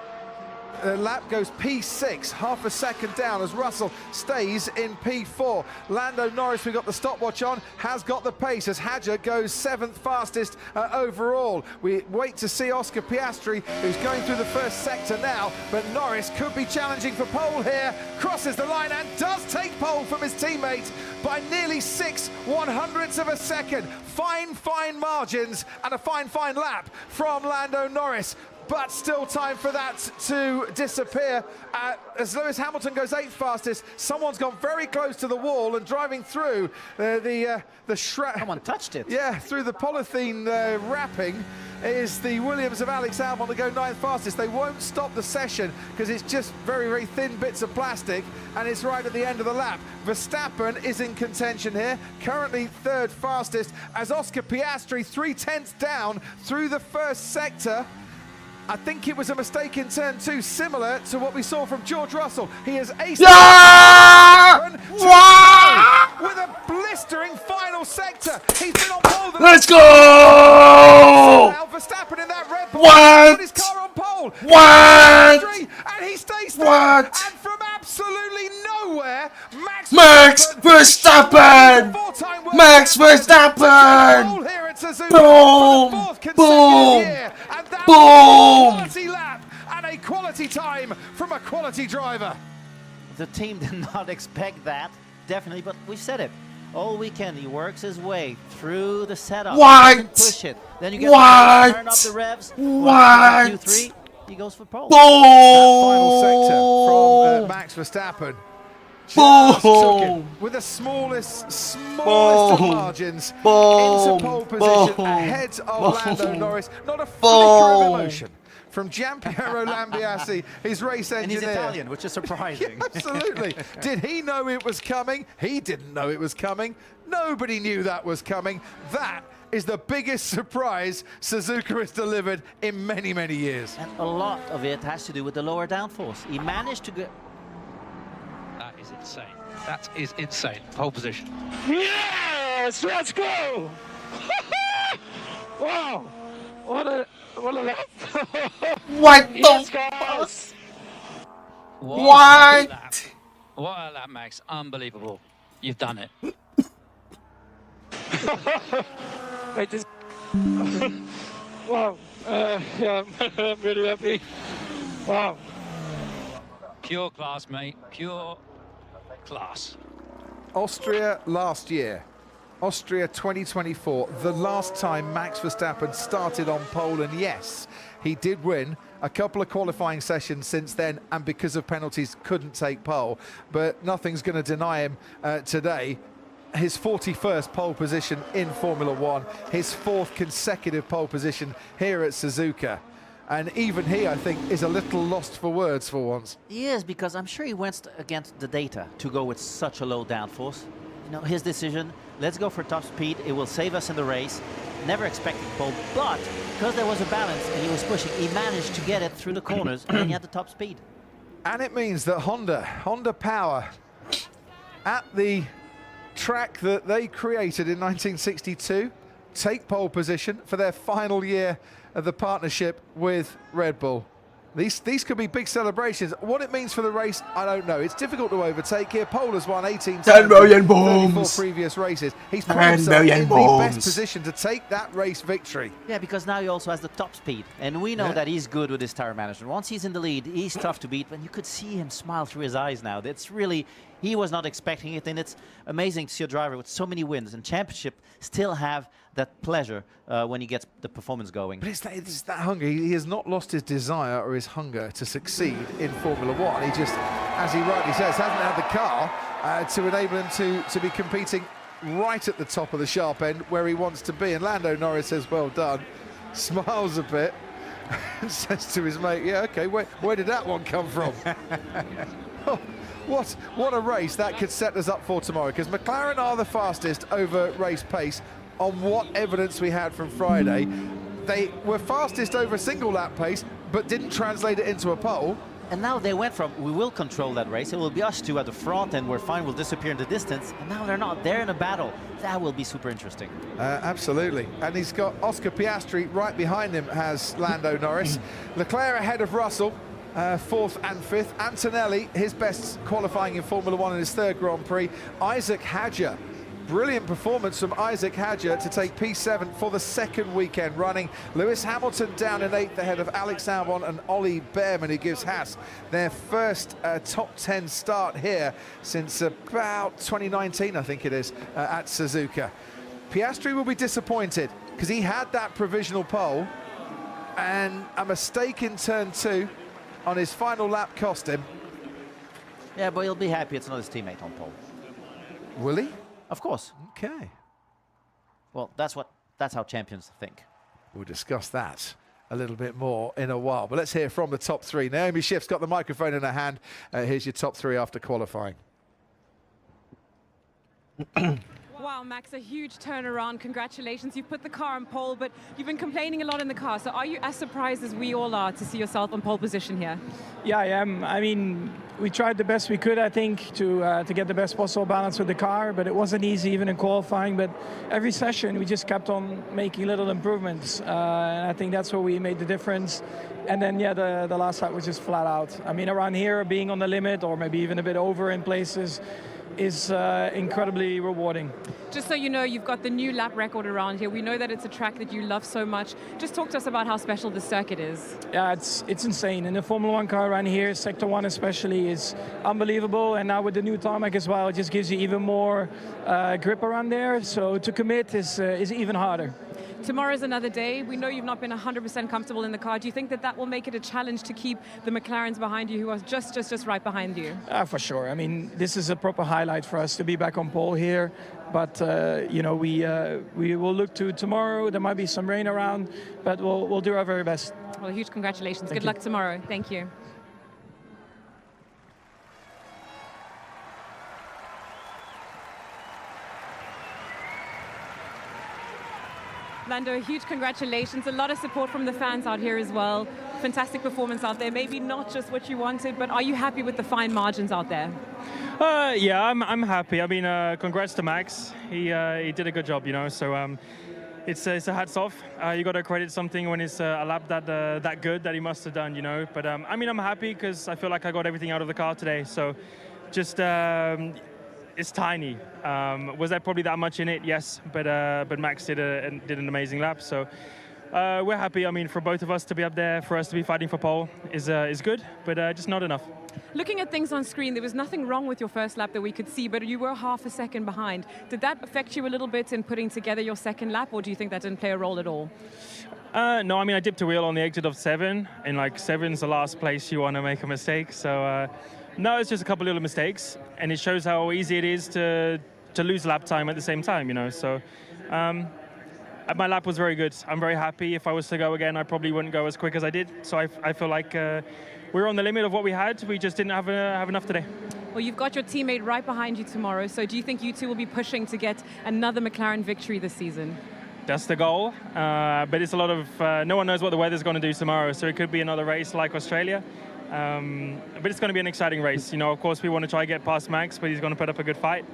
[SPEAKER 5] lap goes P6, half a second down as Russell stays in P4. Lando Norris, we've got the stopwatch on, has got the pace as Hadja goes 7th fastest overall. We wait to see Oscar Piastri, who's going through the first sector now, but Norris could be challenging for pole here, crosses the line and does take pole from his teammate by nearly 6/100ths of a second. Fine margins and a fine lap from Lando Norris. But still time for that to disappear as Lewis Hamilton goes 8th fastest. Someone's gone very close to the wall and driving through the shroud.
[SPEAKER 9] Someone touched it.
[SPEAKER 5] Yeah, through the polythene wrapping is the Williams of Alex Albon to go 9th fastest. They won't stop the session because it's just very thin bits of plastic, and it's right at the end of the lap. Verstappen is in contention here, currently 3rd fastest as Oscar Piastri 3/10 down through the first sector. I think it was a mistake in turn 2, similar to what we saw from George Russell. He has aced with a blistering final sector. He's been on pole.
[SPEAKER 14] Let's go!
[SPEAKER 5] Verstappen in that Red Bull.
[SPEAKER 14] What?
[SPEAKER 5] Put his car on pole.
[SPEAKER 14] What?
[SPEAKER 5] And he stays there.
[SPEAKER 14] What?
[SPEAKER 5] And from absolutely nowhere, Max
[SPEAKER 14] Verstappen! Max Verstappen! Boom! Boom! Boom!
[SPEAKER 5] Quality lap and a quality time from a quality driver.
[SPEAKER 9] The team did not expect that, definitely, but we've said it. All weekend he works his way through the setup.
[SPEAKER 14] What?
[SPEAKER 9] Push it. Then you get
[SPEAKER 14] What?
[SPEAKER 9] turn up the revs.
[SPEAKER 14] What?
[SPEAKER 9] 2, 3, he goes for pole.
[SPEAKER 14] Boom!
[SPEAKER 5] That final sector from Max Verstappen. Just took it with the smallest of margins into pole position ahead of Lando Norris. Not a flicker of emotion from Giampiero Lambiase, his race engineer.
[SPEAKER 9] And he's Italian, which is surprising.
[SPEAKER 5] Yeah, absolutely. Did he know it was coming? He didn't know it was coming. Nobody knew that was coming. That is the biggest surprise Suzuka has delivered in many years.
[SPEAKER 9] And a lot of it has to do with the lower downforce. He managed to get...
[SPEAKER 21] That is insane. That is insane. Pole position.
[SPEAKER 10] Yes, let's go! Wow, what a lap!
[SPEAKER 14] What
[SPEAKER 10] yes,
[SPEAKER 14] the
[SPEAKER 10] guys.
[SPEAKER 14] What?
[SPEAKER 21] What a lap, Max! Unbelievable. You've done it.
[SPEAKER 10] Wait, this. Wow. Yeah, I'm really happy. Wow.
[SPEAKER 21] Pure class, mate. Pure class.
[SPEAKER 5] Austria last year. Austria 2024, the last time Max Verstappen started on pole, and yes, he did win a couple of qualifying sessions since then, and because of penalties couldn't take pole, but nothing's going to deny him today. His 41st pole position in Formula One, his 4th consecutive pole position here at Suzuka. And even he, I think, is a little lost for words for once.
[SPEAKER 9] He is, because I'm sure he went against the data to go with such a low downforce. You know, his decision, let's go for top speed, it will save us in the race. Never expected pole, but because there was a balance and he was pushing, he managed to get it through the corners and he had the top speed.
[SPEAKER 5] And it means that Honda Power, at the track that they created in 1962, take pole position for their final year of the partnership with Red Bull. These could be big celebrations. What it means for the race, I don't know. It's difficult to overtake here. Pole has won 18
[SPEAKER 14] 10 million
[SPEAKER 5] times,
[SPEAKER 14] bombs.
[SPEAKER 5] 34 previous races. He's put
[SPEAKER 14] 10
[SPEAKER 5] himself
[SPEAKER 14] million
[SPEAKER 5] in
[SPEAKER 14] bombs.
[SPEAKER 5] the best position to take that race victory.
[SPEAKER 9] Yeah, because now he also has the top speed. And we know that he's good with his tire management. Once he's in the lead, he's tough to beat. And you could see him smile through his eyes now. That's really, he was not expecting it, and it's amazing to see a driver with so many wins and championship still have that pleasure when he gets the performance going.
[SPEAKER 5] But it's that hunger. He has not lost his desire or his hunger to succeed in Formula One. He just, as he rightly says, hasn't had the car to enable him to be competing right at the top of the sharp end where he wants to be. And Lando Norris says, well done, smiles a bit, and says to his mate, yeah, okay, where did that one come from? Oh, what a race that could set us up for tomorrow, because McLaren are the fastest over race pace on what evidence we had from Friday. They were fastest over single lap pace, but didn't translate it into a pole.
[SPEAKER 9] And now they went from, we will control that race, it will be us two at the front and we're fine, we'll disappear in the distance, and now they're not, they're in a battle. That will be super interesting.
[SPEAKER 5] Absolutely, and he's got Oscar Piastri right behind him, has Lando Norris. Leclerc ahead of Russell, 4th and 5th. Antonelli, his best qualifying in Formula One in his 3rd Grand Prix. Isaac Hadjar, brilliant performance from Isaac Hadjar to take P7 for the 2nd weekend running. Lewis Hamilton down in 8th ahead of Alex Albon and Ollie Behrman, who gives Haas their first top 10 start here since about 2019, I think it is, at Suzuka. Piastri will be disappointed because he had that provisional pole, and a mistake in turn 2 on his final lap cost him.
[SPEAKER 9] Yeah, but he'll be happy it's not his teammate on pole.
[SPEAKER 5] Will he?
[SPEAKER 9] Of course.
[SPEAKER 5] Okay.
[SPEAKER 9] Well, that's how champions think.
[SPEAKER 5] We'll discuss that a little bit more in a while. But let's hear from the top 3. Naomi Schiff's got the microphone in her hand. Here's your top 3 after qualifying.
[SPEAKER 1] Wow, Max, a huge turnaround. Congratulations. You've put the car on pole, but you've been complaining a lot in the car. So are you as surprised as we all are to see yourself on pole position here?
[SPEAKER 10] Yeah, I am. I mean, we tried the best we could, I think, to get the best possible balance with the car, but it wasn't easy even in qualifying. But every session, we just kept on making little improvements. And I think that's where we made the difference. And then, yeah, the last lap was just flat out. I mean, around here, being on the limit or maybe even a bit over in places is incredibly rewarding.
[SPEAKER 1] Just so you know, you've got the new lap record around here. We know that it's a track that you love so much. Just talk to us about how special the circuit is.
[SPEAKER 10] Yeah, it's insane. And the Formula One car around here, Sector 1 especially, is unbelievable. And now with the new tarmac as well, it just gives you even more grip around there. So to commit is even harder.
[SPEAKER 1] Tomorrow's another day. We know you've not been 100% comfortable in the car. Do you think that will make it a challenge to keep the McLarens behind you, who are just right behind you?
[SPEAKER 10] For sure. I mean, this is a proper highlight for us to be back on pole here. But you know, we will look to tomorrow. There might be some rain around, but we'll do our very best.
[SPEAKER 1] Well, huge congratulations. Good luck tomorrow. Thank you. Lando, huge congratulations. A lot of support from the fans out here as well. Fantastic performance out there. Maybe not just what you wanted, but are you happy with the fine margins out there?
[SPEAKER 22] Yeah, I'm happy. I mean, congrats to Max. He did a good job, you know. So it's a hats off. You got to credit something when it's a lap that good that he must have done, you know. But I mean, I'm happy because I feel like I got everything out of the car today. So just. It's tiny. Was there probably that much in it? Yes, but Max did an amazing lap. So we're happy. I mean, for both of us to be up there, for us to be fighting for pole is good, but just not enough.
[SPEAKER 1] Looking at things on screen, there was nothing wrong with your first lap that we could see, but you were half a second behind. Did that affect you a little bit in putting together your second lap, or do you think that didn't play a role at all?
[SPEAKER 22] No, I mean, I dipped a wheel on the exit of 7, and like 7's the last place you want to make a mistake. So. No, it's just a couple little mistakes, and it shows how easy it is to lose lap time at the same time, you know. So my lap was very good. I'm very happy. If I was to go again, I probably wouldn't go as quick as I did. So I feel like we were on the limit of what we had. We just didn't have enough today.
[SPEAKER 1] Well, you've got your teammate right behind you tomorrow. So do you think you two will be pushing to get another McLaren victory this season?
[SPEAKER 22] That's the goal, but it's a lot of, no one knows what the weather's going to do tomorrow. So it could be another race like Australia. But it's going to be an exciting race. You know, of course, we want to try to get past Max, but he's going to put up a good fight.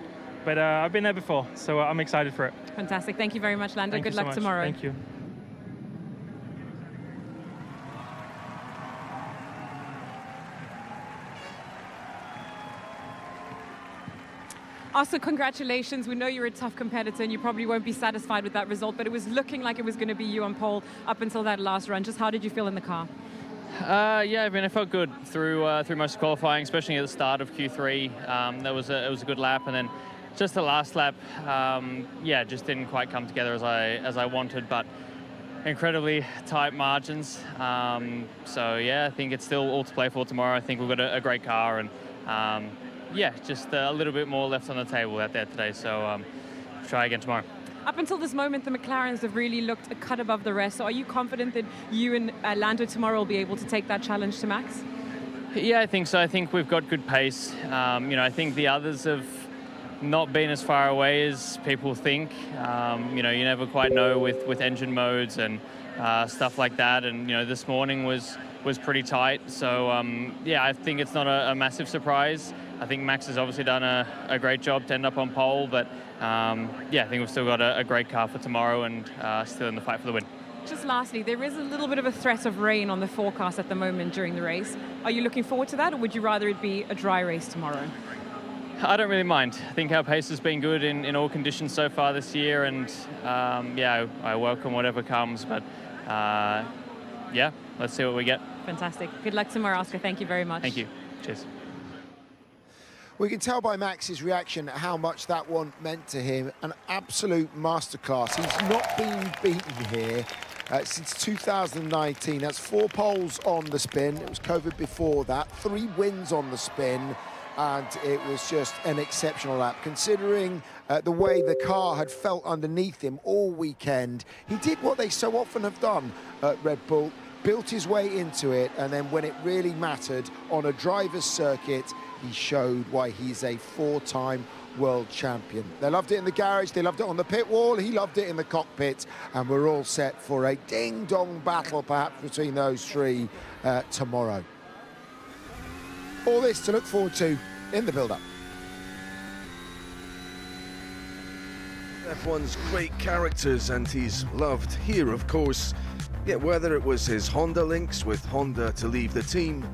[SPEAKER 22] But I've been there before, so I'm excited for it.
[SPEAKER 1] Fantastic. Thank you very much, Lando. Good luck tomorrow.
[SPEAKER 22] Thank you.
[SPEAKER 1] Also, congratulations. We know you're a tough competitor and you probably won't be satisfied with that result, but it was looking like it was going to be you on pole up until that last run. Just how did you feel in the car?
[SPEAKER 22] Yeah, I mean, I felt good through most of qualifying, especially at the start of Q3. It was a good lap, and then just the last lap, yeah, just didn't quite come together as I wanted, but incredibly tight margins. So yeah, I think it's still all to play for tomorrow. I think we've got a great car, and yeah, just a little bit more left on the table out there today. So try again tomorrow.
[SPEAKER 1] Up until this moment, the McLarens have really looked a cut above the rest. So are you confident that you and Lando tomorrow will be able to take that challenge to Max?
[SPEAKER 22] Yeah, I think so. I think we've got good pace. You know, I think the others have not been as far away as people think. You know, you never quite know with engine modes and stuff like that. And, you know, this morning was pretty tight. So, yeah, I think it's not a massive surprise. I think Max has obviously done a great job to end up on pole, but yeah, I think we've still got a great car for tomorrow and still in the fight for the win.
[SPEAKER 1] Just lastly, there is a little bit of a threat of rain on the forecast at the moment during the race. Are you looking forward to that, or would you rather it be a dry race tomorrow?
[SPEAKER 22] I don't really mind. I think our pace has been good in all conditions so far this year, and yeah, I welcome whatever comes, but yeah, let's see what we get.
[SPEAKER 1] Fantastic. Good luck tomorrow, Oscar. Thank you very much.
[SPEAKER 22] Thank you. Cheers.
[SPEAKER 2] We can tell by Max's reaction how much that one meant to him. An absolute masterclass. He's not been beaten here since 2019. That's 4 poles on the spin. It was COVID before that. 3 wins on the spin. And it was just an exceptional lap. Considering the way the car had felt underneath him all weekend, he did what they so often have done at Red Bull, built his way into it, and then when it really mattered on a driver's circuit, he showed why he's a 4-time world champion. They loved it in the garage, they loved it on the pit wall, he loved it in the cockpit, and we're all set for a ding-dong battle perhaps between those 3 tomorrow. All this to look forward to in the build-up.
[SPEAKER 19] F1's great characters, and he's loved here, of course. Yet whether it was his Honda links with Honda to leave the team,